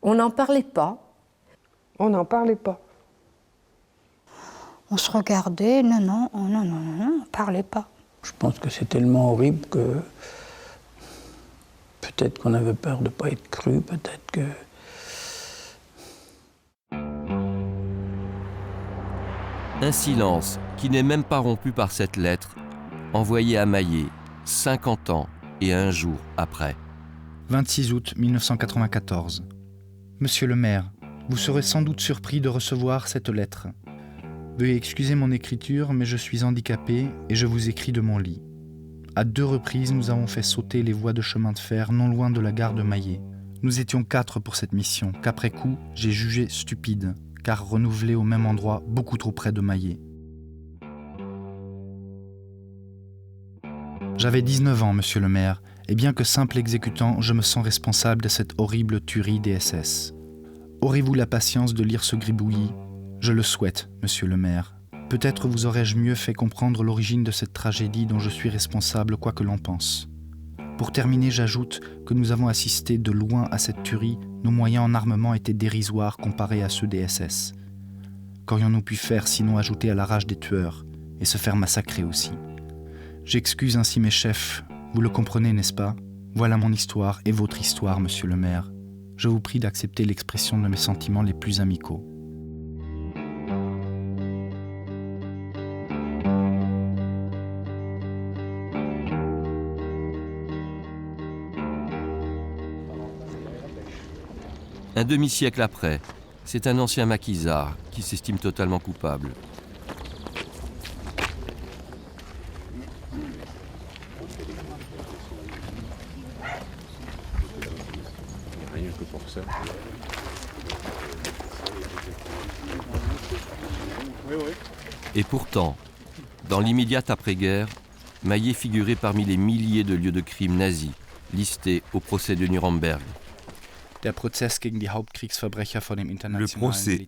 On n'en parlait pas. On n'en parlait pas. On se regardait, non, on ne parlait pas. Je pense que c'est tellement horrible que peut-être qu'on avait peur de ne pas être cru, peut-être que... Un silence qui n'est même pas rompu par cette lettre, envoyée à Maillé 50 ans et 1 jour après. 26 août 1994. Monsieur le maire, vous serez sans doute surpris de recevoir cette lettre. Veuillez excuser mon écriture, mais je suis handicapé et je vous écris de mon lit. À 2 reprises, nous avons fait sauter les voies de chemin de fer non loin de la gare de Maillé. Nous étions 4 pour cette mission, qu'après coup, j'ai jugé stupide, car renouvelée au même endroit, beaucoup trop près de Maillé. J'avais 19 ans, monsieur le maire, et bien que simple exécutant, je me sens responsable de cette horrible tuerie des SS. Aurez-vous la patience de lire ce gribouillis ? Je le souhaite, monsieur le maire. Peut-être vous aurais-je mieux fait comprendre l'origine de cette tragédie dont je suis responsable, quoi que l'on pense. Pour terminer, j'ajoute que nous avons assisté de loin à cette tuerie. Nos moyens en armement étaient dérisoires comparés à ceux des SS. Qu'aurions-nous pu faire sinon ajouter à la rage des tueurs et se faire massacrer aussi ? J'excuse ainsi mes chefs. Vous le comprenez, n'est-ce pas ? Voilà mon histoire et votre histoire, monsieur le maire. Je vous prie d'accepter l'expression de mes sentiments les plus amicaux. Un demi-siècle après, c'est un ancien maquisard qui s'estime totalement coupable. Rien que pour ça. Et pourtant, dans l'immédiate après-guerre, Maillé figurait parmi les milliers de lieux de crimes nazis listés au procès de Nuremberg. Le procès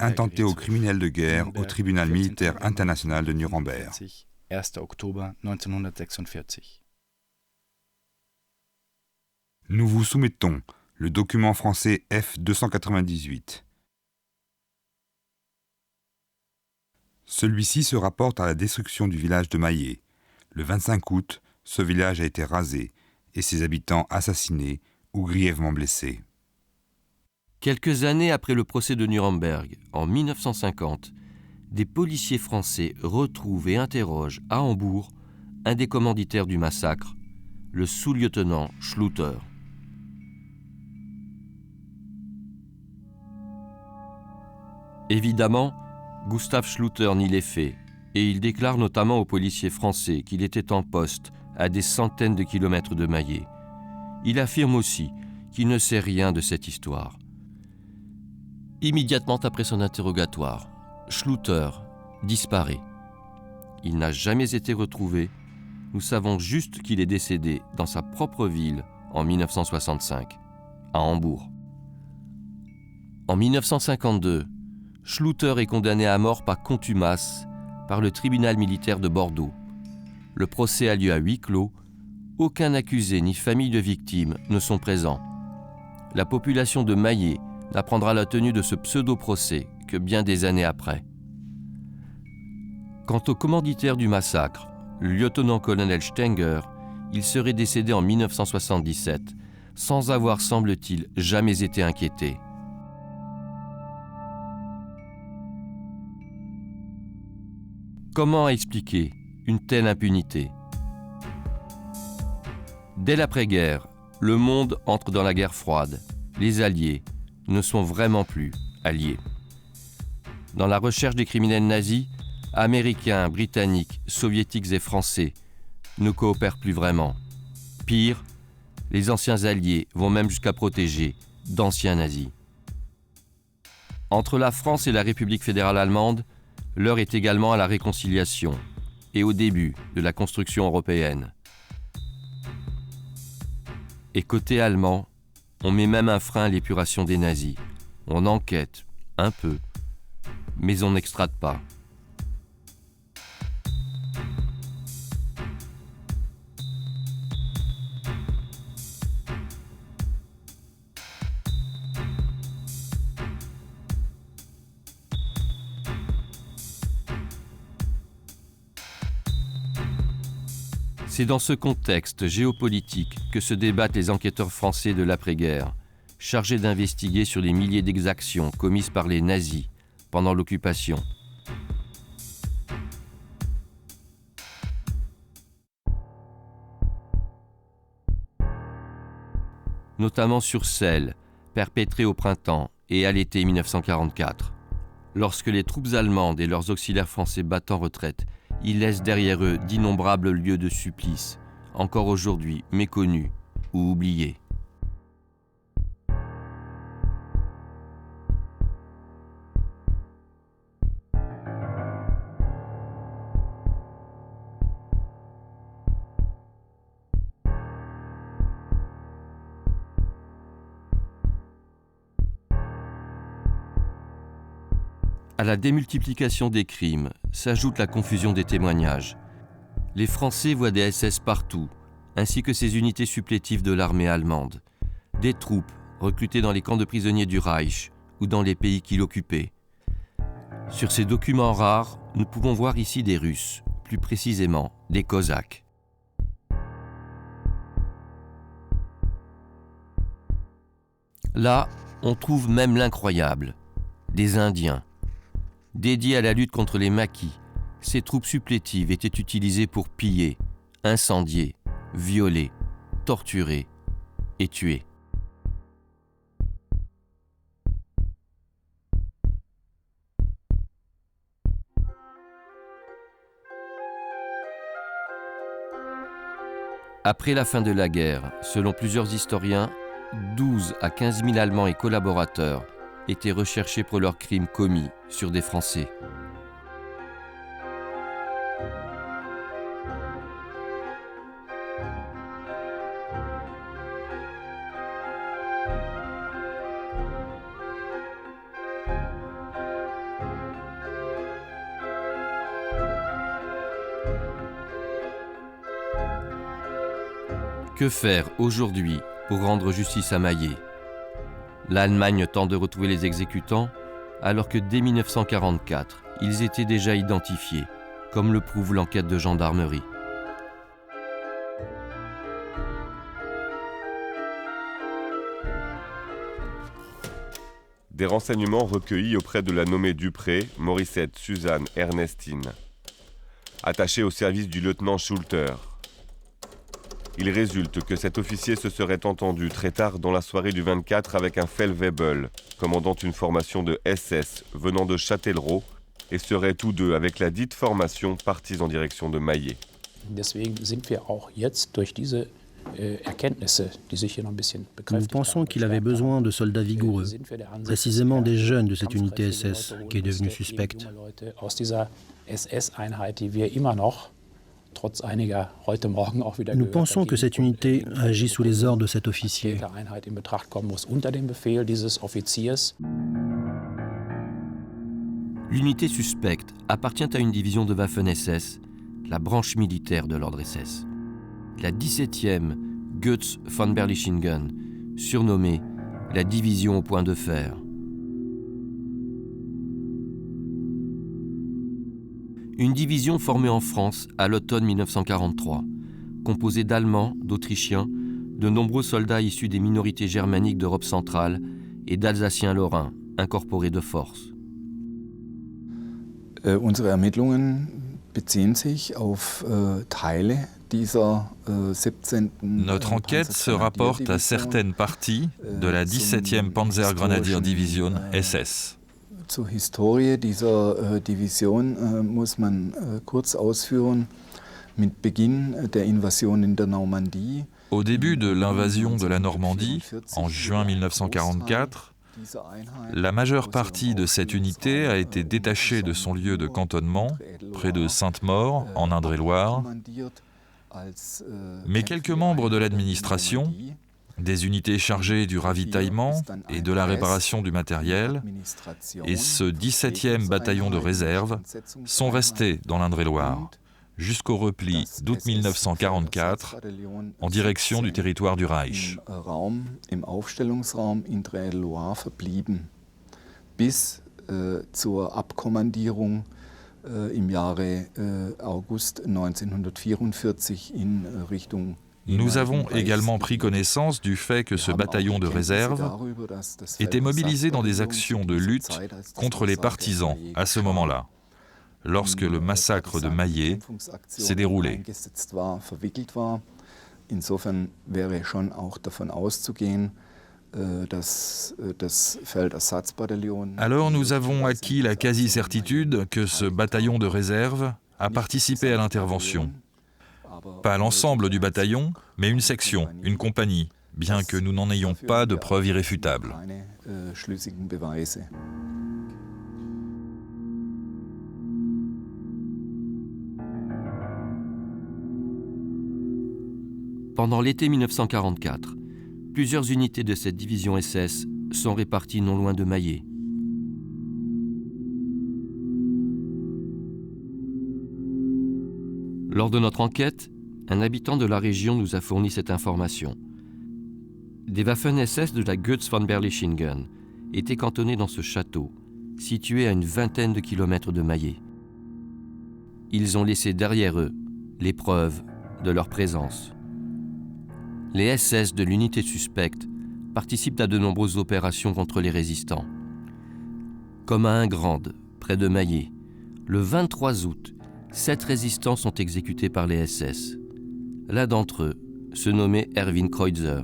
intenté aux criminels de guerre au tribunal militaire international de Nuremberg. Nous vous soumettons le document français F-298. Celui-ci se rapporte à la destruction du village de Maillé. Le 25 août, ce village a été rasé et ses habitants assassinés ou grièvement blessés. Quelques années après le procès de Nuremberg, en 1950, des policiers français retrouvent et interrogent à Hambourg un des commanditaires du massacre, le sous-lieutenant Schluter. Évidemment, Gustave Schluter nie les faits, et il déclare notamment aux policiers français qu'il était en poste à des centaines de kilomètres de Maillé. Il affirme aussi qu'il ne sait rien de cette histoire. Immédiatement après son interrogatoire, Schluter disparaît. il n'a jamais été retrouvé. Nous savons juste qu'il est décédé dans sa propre ville en 1965, à Hambourg. En 1952, Schluter est condamné à mort par contumace par le tribunal militaire de Bordeaux. Le procès a lieu à huis clos. Aucun accusé ni famille de victime ne sont présents. La population de Maillé n'apprendra la tenue de ce pseudo-procès que bien des années après. Quant au commanditaire du massacre, le lieutenant-colonel Stenger, il serait décédé en 1977, sans avoir, semble-t-il, jamais été inquiété. Comment expliquer une telle impunité ? Dès l'après-guerre, le monde entre dans la guerre froide. Les Alliés ne sont vraiment plus alliés. Dans la recherche des criminels nazis, Américains, Britanniques, Soviétiques et Français ne coopèrent plus vraiment. Pire, les anciens alliés vont même jusqu'à protéger d'anciens nazis. Entre la France et la République fédérale allemande, l'heure est également à la réconciliation et au début de la construction européenne. Et côté allemand, on met même un frein à l'épuration des nazis. On enquête, un peu, mais on n'extrade pas. C'est dans ce contexte géopolitique que se débattent les enquêteurs français de l'après-guerre, chargés d'investiguer sur les milliers d'exactions commises par les nazis pendant l'occupation. Notamment sur celles perpétrées au printemps et à l'été 1944. Lorsque les troupes allemandes et leurs auxiliaires français battent en retraite, ils laissent derrière eux d'innombrables lieux de supplice, encore aujourd'hui méconnus ou oubliés. À la démultiplication des crimes s'ajoute la confusion des témoignages. Les Français voient des SS partout, ainsi que ces unités supplétives de l'armée allemande. Des troupes recrutées dans les camps de prisonniers du Reich ou dans les pays qu'il occupait. Sur ces documents rares, nous pouvons voir ici des Russes, plus précisément des Cosaques. Là, on trouve même l'incroyable, des Indiens. Dédiées à la lutte contre les maquis, ces troupes supplétives étaient utilisées pour piller, incendier, violer, torturer et tuer. Après la fin de la guerre, selon plusieurs historiens, 12 à 15 000 Allemands et collaborateurs étaient recherchés pour leurs crimes commis sur des Français. Que faire aujourd'hui pour rendre justice à Maillé ? L'Allemagne tente de retrouver les exécutants, alors que dès 1944, ils étaient déjà identifiés, comme le prouve l'enquête de gendarmerie. Des renseignements recueillis auprès de la nommée Dupré, Morissette Suzanne Ernestine, attachée au service du lieutenant Schulter. Il résulte que cet officier se serait entendu très tard dans la soirée du 24 avec un Feldwebel, commandant une formation de SS venant de Châtellerault, et seraient tous deux, avec la dite formation, partis en direction de Maillé. Deswegen sind wir auch jetzt durch diese Nous pensons qu'il avait besoin de soldats vigoureux, précisément des jeunes de cette unité SS qui est devenue suspecte. Nous pensons que cette unité agit sous les ordres de cet officier. L'unité suspecte appartient à une division de Waffen-SS, la branche militaire de l'ordre SS. La 17e Goetz von Berlichingen, surnommée la division au point de fer. Une division formée en France à l'automne 1943, composée d'Allemands, d'Autrichiens, de nombreux soldats issus des minorités germaniques d'Europe centrale et d'Alsaciens lorrains, incorporés de force. Unsere Ermittlungen beziehen sich auf Teile dieser 17. Notre enquête se rapporte à certaines parties de la 17e Panzergrenadier Division SS. Zur Historie dieser Division muss man kurz ausführen. Mit Beginn der Invasion in der Normandie. Au début de l'invasion de la Normandie, en juin 1944, la majeure partie de cette unité a été détachée de son lieu de cantonnement, près de Sainte-Maure, en Indre-et-Loire. Mais quelques membres de l'administration, des unités chargées du ravitaillement et de la réparation du matériel, et ce 17e bataillon de réserve sont restés dans l'Indre-et-Loire jusqu'au repli d'août 1944 en direction du territoire du Reich. Im Aufstellungsraum Indre-et-Loire verblieben, bis zur Abkommandierung im Jahre August 1944 in Richtung. Nous avons également pris connaissance du fait que ce bataillon de réserve était mobilisé dans des actions de lutte contre les partisans à ce moment-là, lorsque le massacre de Maillet s'est déroulé. Insofern wäre schon auch davon auszugehen, dass das Feldersatzbataillon. Alors nous avons acquis la quasi-certitude que ce bataillon de réserve a participé à l'intervention. Pas l'ensemble du bataillon, mais une section, une compagnie, bien que nous n'en ayons pas de preuves irréfutables. Pendant l'été 1944, plusieurs unités de cette division SS sont réparties non loin de Maillet. Lors de notre enquête, un habitant de la région nous a fourni cette information. Des Waffen-SS de la Goetz von Berlichingen étaient cantonnés dans ce château, situé à une vingtaine de kilomètres de Maillet. Ils ont laissé derrière eux les preuves de leur présence. Les SS de l'unité suspecte participent à de nombreuses opérations contre les résistants. Comme à Ingrande, près de Maillet, le 23 août, 7 résistants sont exécutés par les SS. L'un d'entre eux se nommait Erwin Kreutzer.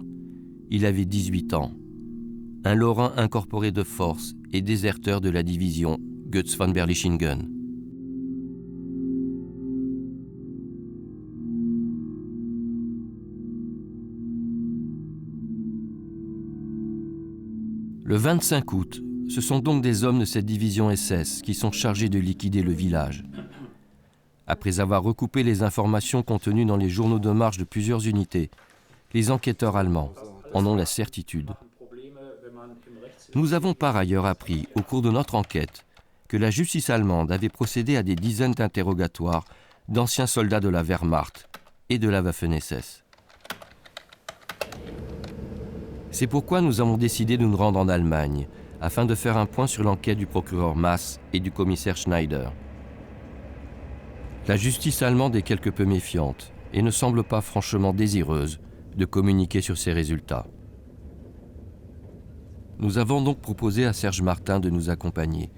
Il avait 18 ans. Un Lorrain incorporé de force et déserteur de la division Goetz von Berlichingen. Le 25 août, ce sont donc des hommes de cette division SS qui sont chargés de liquider le village. Après avoir recoupé les informations contenues dans les journaux de marche de plusieurs unités, les enquêteurs allemands en ont la certitude. Nous avons par ailleurs appris, au cours de notre enquête, que la justice allemande avait procédé à des dizaines d'interrogatoires d'anciens soldats de la Wehrmacht et de la Waffen-SS. C'est pourquoi nous avons décidé de nous rendre en Allemagne, afin de faire un point sur l'enquête du procureur Maass et du commissaire Schneider. La justice allemande est quelque peu méfiante et ne semble pas franchement désireuse de communiquer sur ses résultats. Nous avons donc proposé à Serge Martin de nous accompagner.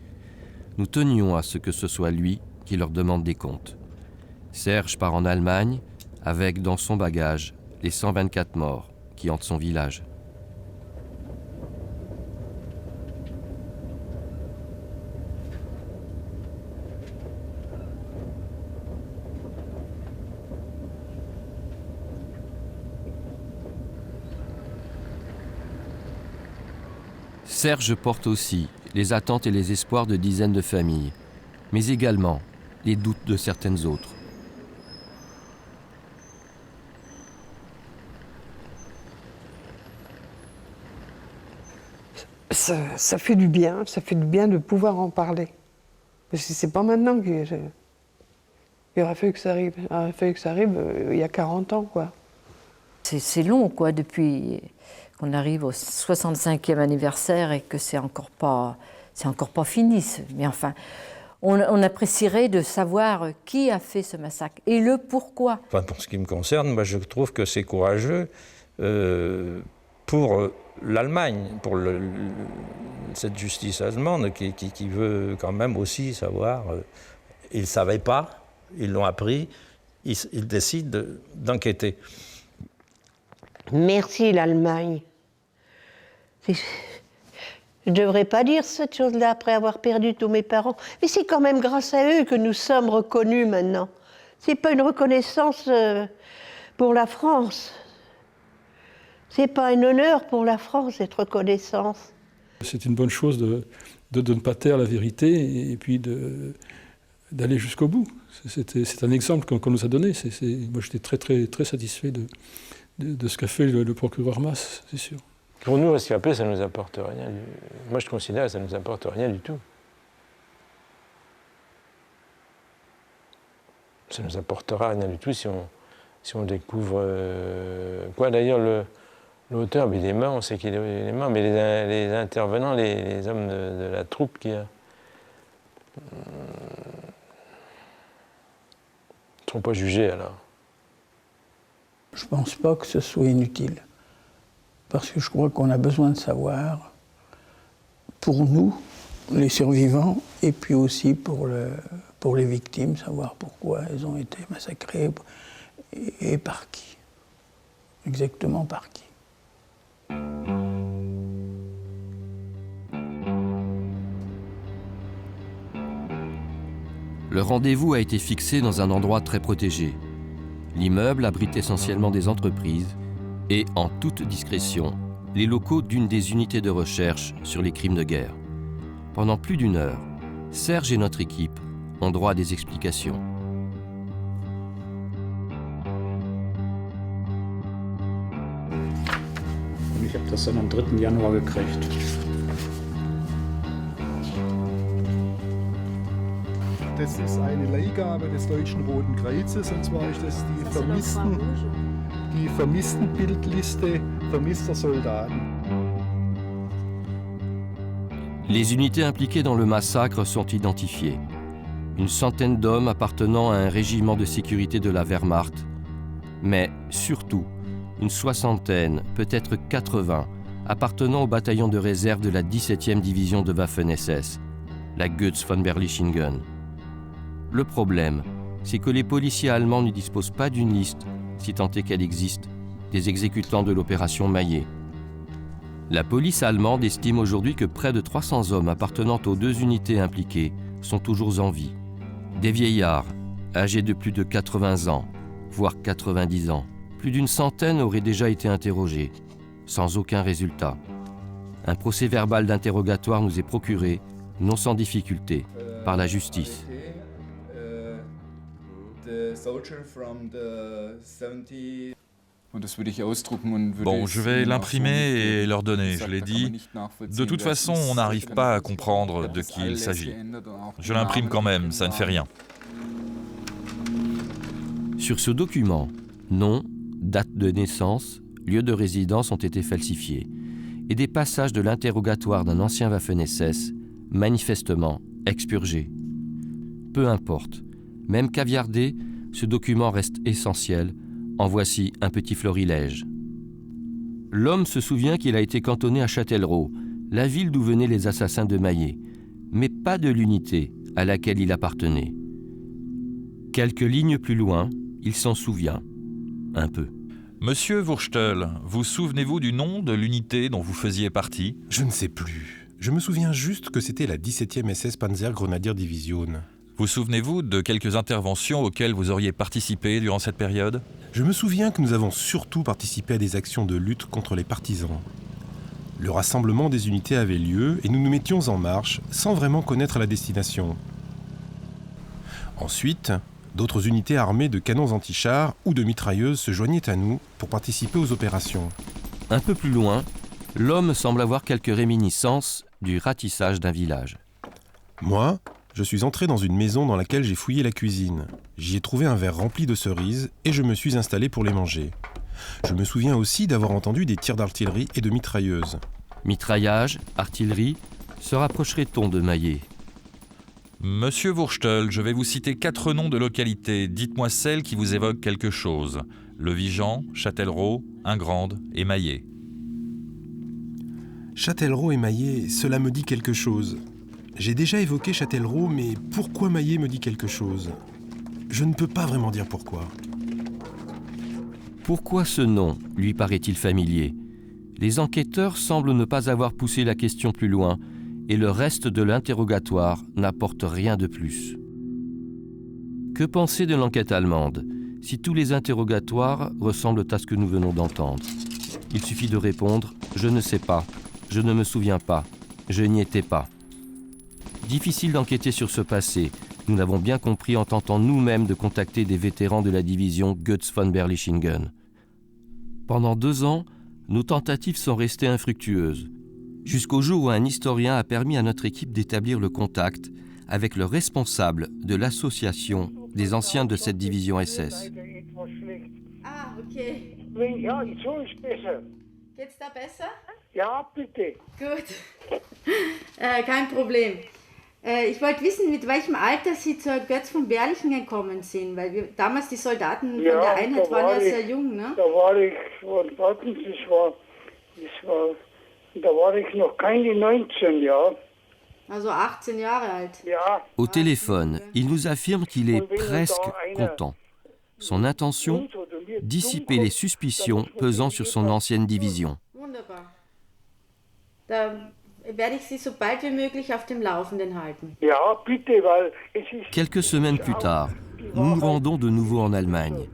Nous tenions à ce que ce soit lui qui leur demande des comptes. Serge part en Allemagne avec dans son bagage les 124 morts qui hantent son village. Serge porte aussi les attentes et les espoirs de dizaines de familles, mais également les doutes de certaines autres. Ça fait du bien de pouvoir en parler. Parce que c'est pas maintenant qu'il aurait fallu que ça arrive. Il aurait fallu que ça arrive il y a 40 ans, quoi. C'est long, quoi, depuis qu'on arrive au 65e anniversaire et que c'est encore pas fini. Mais enfin, on apprécierait de savoir qui a fait ce massacre et le pourquoi. Enfin, pour ce qui me concerne, moi, je trouve que c'est courageux pour l'Allemagne, pour cette justice allemande qui veut quand même aussi savoir. Ils ne savaient pas, ils l'ont appris, ils décident d'enquêter. Merci l'Allemagne. Je ne devrais pas dire cette chose-là après avoir perdu tous mes parents, mais c'est quand même grâce à eux que nous sommes reconnus maintenant. Ce n'est pas une reconnaissance pour la France. Ce n'est pas un honneur pour la France, cette reconnaissance. C'est une bonne chose de ne pas taire la vérité et puis d'aller jusqu'au bout. C'est un exemple qu'on nous a donné. Moi, j'étais très, très, très satisfait de ce qu'a fait le procureur Masse, c'est sûr. Pour nous, rescapés, ça ne nous apporte rien. Moi, je considère que ça ne nous apporte rien du tout. Ça ne nous apportera rien du tout si on découvre... Quoi, d'ailleurs, l'auteur, il est mort, on sait qu'il est mort, mais les intervenants, les hommes de la troupe qui ne sont pas jugés, alors. Je ne pense pas que ce soit inutile, parce que je crois qu'on a besoin de savoir, pour nous, les survivants, et puis aussi pour les victimes, savoir pourquoi elles ont été massacrées et par qui, exactement par qui. Le rendez-vous a été fixé dans un endroit très protégé. L'immeuble abrite essentiellement des entreprises et, en toute discrétion, les locaux d'une des unités de recherche sur les crimes de guerre. Pendant plus d'1 heure, Serge et notre équipe ont droit à des explications. Ich habe das dann am 3. Januar gekriegt. Das ist eine Leihgabe des Deutschen Roten Kreuzes, und zwar ist das die Vermisstenbildliste vermisster Soldaten. Les unités impliquées dans le massacre sont identifiées. Une centaine d'hommes appartenant à un régiment de sécurité de la Wehrmacht, mais surtout une soixantaine, peut-être 80, appartenant au bataillon de réserve de la 17e division de Waffen-SS, la Götz von Berlichingen. Le problème, c'est que les policiers allemands ne disposent pas d'une liste, si tant est qu'elle existe, des exécutants de l'opération Maillet. La police allemande estime aujourd'hui que près de 300 hommes appartenant aux 2 unités impliquées sont toujours en vie. Des vieillards, âgés de plus de 80 ans, voire 90 ans. Plus d'une centaine auraient déjà été interrogés, sans aucun résultat. Un procès-verbal d'interrogatoire nous est procuré, non sans difficulté, par la justice. Bon, je vais l'imprimer et leur donner, je l'ai dit. De toute façon, on n'arrive pas à comprendre de qui il s'agit. Je l'imprime quand même, ça ne fait rien. Sur ce document, nom, date de naissance, lieu de résidence ont été falsifiés et des passages de l'interrogatoire d'un ancien Waffen-SS, manifestement expurgés. Peu importe, même caviardé, ce document reste essentiel. En voici un petit florilège. L'homme se souvient qu'il a été cantonné à Châtellerault, la ville d'où venaient les assassins de Maillet, mais pas de l'unité à laquelle il appartenait. Quelques lignes plus loin, il s'en souvient, un peu. Monsieur Wurstel, vous souvenez-vous du nom de l'unité dont vous faisiez partie ? Je ne sais plus. Je me souviens juste que c'était la 17e SS Panzer Grenadier Division. Vous souvenez-vous de quelques interventions auxquelles vous auriez participé durant cette période ? Je me souviens que nous avons surtout participé à des actions de lutte contre les partisans. Le rassemblement des unités avait lieu et nous nous mettions en marche sans vraiment connaître la destination. Ensuite, d'autres unités armées de canons anti-chars ou de mitrailleuses se joignaient à nous pour participer aux opérations. Un peu plus loin, l'homme semble avoir quelques réminiscences du ratissage d'un village. Moi, je suis entré dans une maison dans laquelle j'ai fouillé la cuisine. J'y ai trouvé un verre rempli de cerises et je me suis installé pour les manger. Je me souviens aussi d'avoir entendu des tirs d'artillerie et de mitrailleuses. Mitraillage, artillerie, se rapprocherait-on de Maillé ? Monsieur Wurstel, je vais vous citer 4 noms de localités. Dites-moi celles qui vous évoquent quelque chose. Le Vigan, Châtellerault, Ingrande et Maillé. Châtellerault et Maillé, cela me dit quelque chose. J'ai déjà évoqué Châtellerault, mais pourquoi Maillé me dit quelque chose ? Je ne peux pas vraiment dire pourquoi. Pourquoi ce nom lui paraît-il familier ? Les enquêteurs semblent ne pas avoir poussé la question plus loin et le reste de l'interrogatoire n'apporte rien de plus. Que penser de l'enquête allemande si tous les interrogatoires ressemblent à ce que nous venons d'entendre ? Il suffit de répondre « Je ne sais pas, je ne me souviens pas, je n'y étais pas ». Difficile d'enquêter sur ce passé, nous l'avons bien compris en tentant nous-mêmes de contacter des vétérans de la division Goetz von Berlichingen. Pendant 2 ans, nos tentatives sont restées infructueuses, jusqu'au jour où un historien a permis à notre équipe d'établir le contact avec le responsable de l'association des anciens de cette division SS. Ah, okay. Ja, so ist besser. Geht's da besser? Ja, bitte. Gut. Kein Problem. Ich wollte wissen, mit welchem Alter Sie zur Götz von Berlichingen gekommen sind, weil damals die Soldaten von der Einheit waren ja sehr jung, ne? Da war ich noch keine 19, ja. Also 18 Jahre alt. Ja. Au téléphone, il nous affirme qu'il est presque content. Son intention, dissiper les suspicions pesant sur son ancienne division. Wunderbar. Da werde ich Sie so bald wie möglich auf dem Laufenden halten. Ja, bitte, weil es ist... Quelques semaines plus tard, nous nous rendons de nouveau en Allemagne.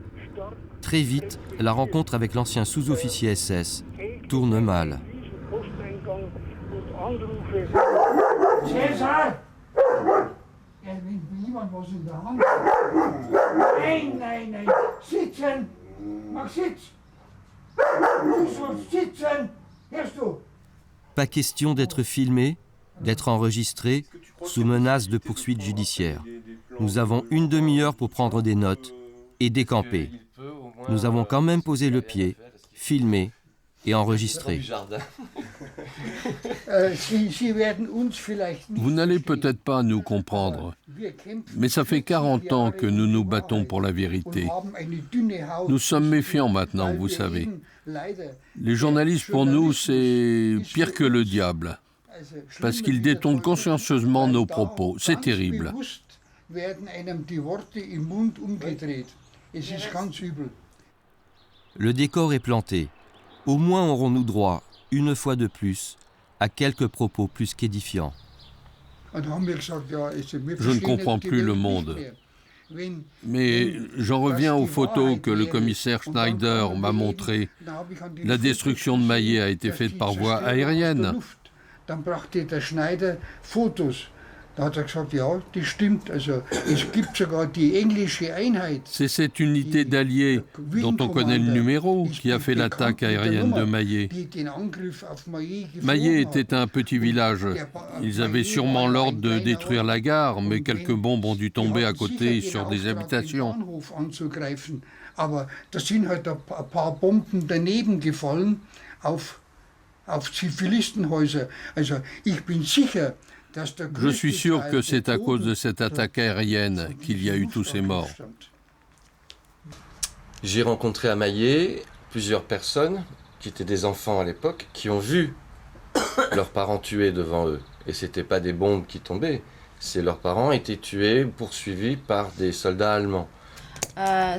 Très vite, la rencontre avec l'ancien sous-officier SS tourne mal. Cäsar! Wenn jemand was in der Hand Nein. Sitzen! Mach Sitz! Du sollst sitzen! Hörst du? Pas question d'être filmé, d'être enregistré, sous menace de poursuites judiciaires. Nous avons une demi-heure pour prendre des notes et décamper. Nous avons quand même posé le pied, filmé et enregistré. Vous n'allez peut-être pas nous comprendre, mais ça fait 40 ans que nous nous battons pour la vérité. Nous sommes méfiants maintenant, vous savez. Les journalistes, pour nous, c'est pire que le diable, parce qu'ils détournent consciencieusement nos propos. C'est terrible. Le décor est planté. Au moins aurons-nous droit, une fois de plus, à quelques propos plus qu'édifiants. Je ne comprends plus le monde. Mais j'en reviens aux photos que le commissaire Schneider m'a montrées. La destruction de Maillé a été faite par voie aérienne. C'est cette unité d'alliés dont on connaît le numéro qui a fait l'attaque aérienne de Maillé. Maillé était un petit village. Ils avaient sûrement l'ordre de détruire la gare, mais quelques bombes ont dû tomber à côté sur des habitations. Je suis sûr que c'est à cause de cette attaque aérienne qu'il y a eu tous ces morts. J'ai rencontré à Maillé plusieurs personnes qui étaient des enfants à l'époque, qui ont vu leurs parents tués devant eux. Et ce n'étaient pas des bombes qui tombaient, c'est leurs parents étaient tués, poursuivis par des soldats allemands.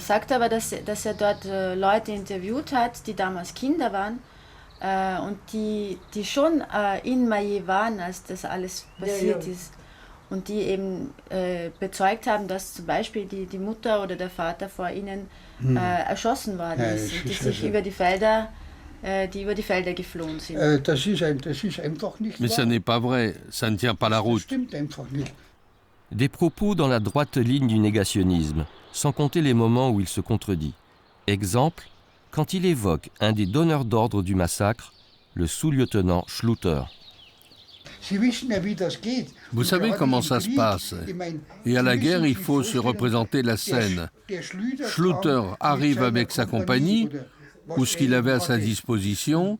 Sagt aber, dass er dort Leute interviewt hat, die damals Kinder waren. Und die schon in Maillé waren, als das alles passiert ist. Und die eben bezeugt haben, dass zum Beispiel die Mutter oder der Vater vor ihnen erschossen worden ist. Und die sich über die Felder die über die Felder geflohen sind. Mais ça n'est pas vrai, ça ne tient pas la route. Des propos dans la droite ligne du négationnisme, sans compter les moments où il se contredit. Exemple, quand il évoque un des donneurs d'ordre du massacre, le sous-lieutenant Schluter. Vous savez comment ça se passe. Et à la guerre, il faut se représenter la scène. Schluter arrive avec sa compagnie, ou ce qu'il avait à sa disposition.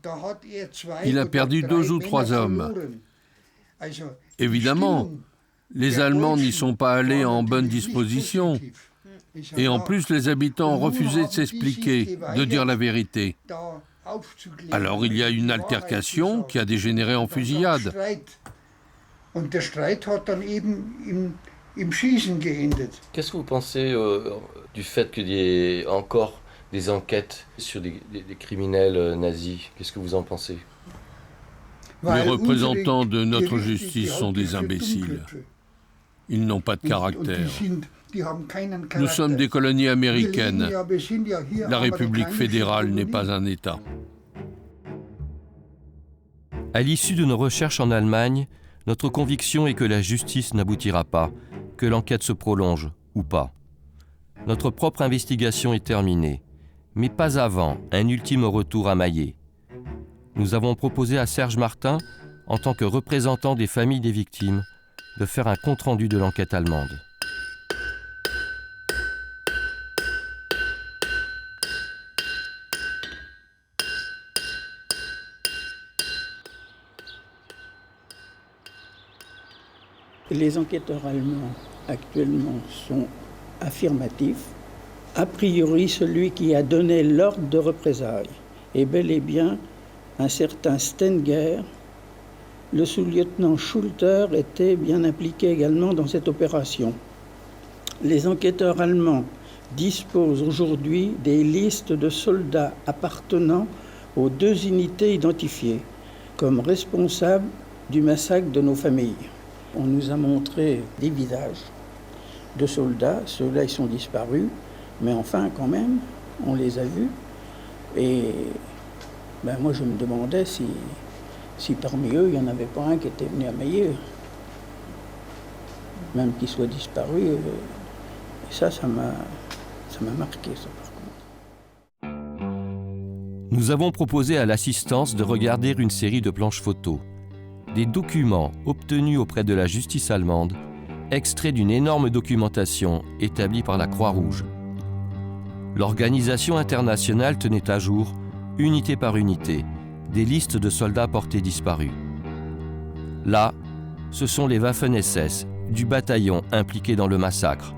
Il a perdu 2 ou 3 hommes. Évidemment, les Allemands n'y sont pas allés en bonne disposition. Et en plus, les habitants ont refusé de s'expliquer, de dire la vérité. Alors il y a une altercation qui a dégénéré en fusillade. Qu'est-ce que vous pensez du fait qu'il y ait encore des enquêtes sur des criminels nazis? Qu'est-ce que vous en pensez? Les représentants de notre justice sont des imbéciles. Ils n'ont pas de caractère. Nous sommes des colonies américaines. La République fédérale n'est pas un État. À l'issue de nos recherches en Allemagne, notre conviction est que la justice n'aboutira pas, que l'enquête se prolonge, ou pas. Notre propre investigation est terminée, mais pas avant un ultime retour à Mayet. Nous avons proposé à Serge Martin, en tant que représentant des familles des victimes, de faire un compte-rendu de l'enquête allemande. Les enquêteurs allemands actuellement sont affirmatifs. A priori, celui qui a donné l'ordre de représailles est bel et bien un certain Stenger. Le sous-lieutenant Schulter était bien impliqué également dans cette opération. Les enquêteurs allemands disposent aujourd'hui des listes de soldats appartenant aux 2 unités identifiées comme responsables du massacre de nos familles. On nous a montré des visages de soldats, ceux-là ils sont disparus, mais enfin quand même, on les a vus. Et moi je me demandais si parmi eux il n'y en avait pas un qui était venu à Mayet, même qu'il soit disparu. Et ça m'a marqué ça par contre. Nous avons proposé à l'assistance de regarder une série de planches photos. Des documents obtenus auprès de la justice allemande, extraits d'une énorme documentation établie par la Croix-Rouge. L'organisation internationale tenait à jour, unité par unité, des listes de soldats portés disparus. Là, ce sont les Waffen-SS du bataillon impliqué dans le massacre.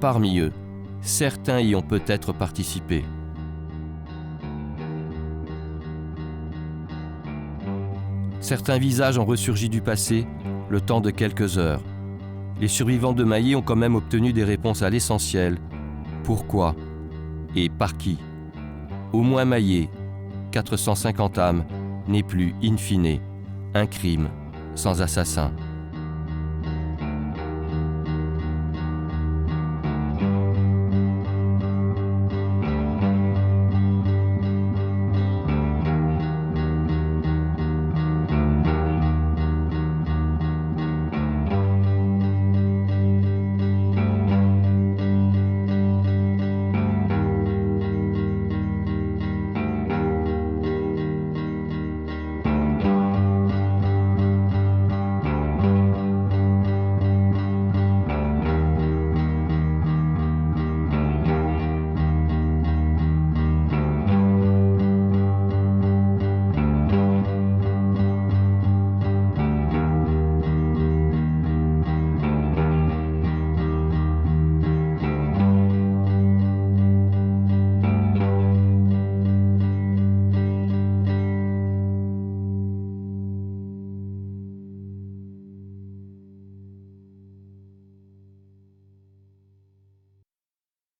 Parmi eux, certains y ont peut-être participé. Certains visages ont ressurgi du passé, le temps de quelques heures. Les survivants de Mayet ont quand même obtenu des réponses à l'essentiel. Pourquoi? Et par qui? Au moins Mayet, 450 âmes, n'est plus, in fine, un crime sans assassin.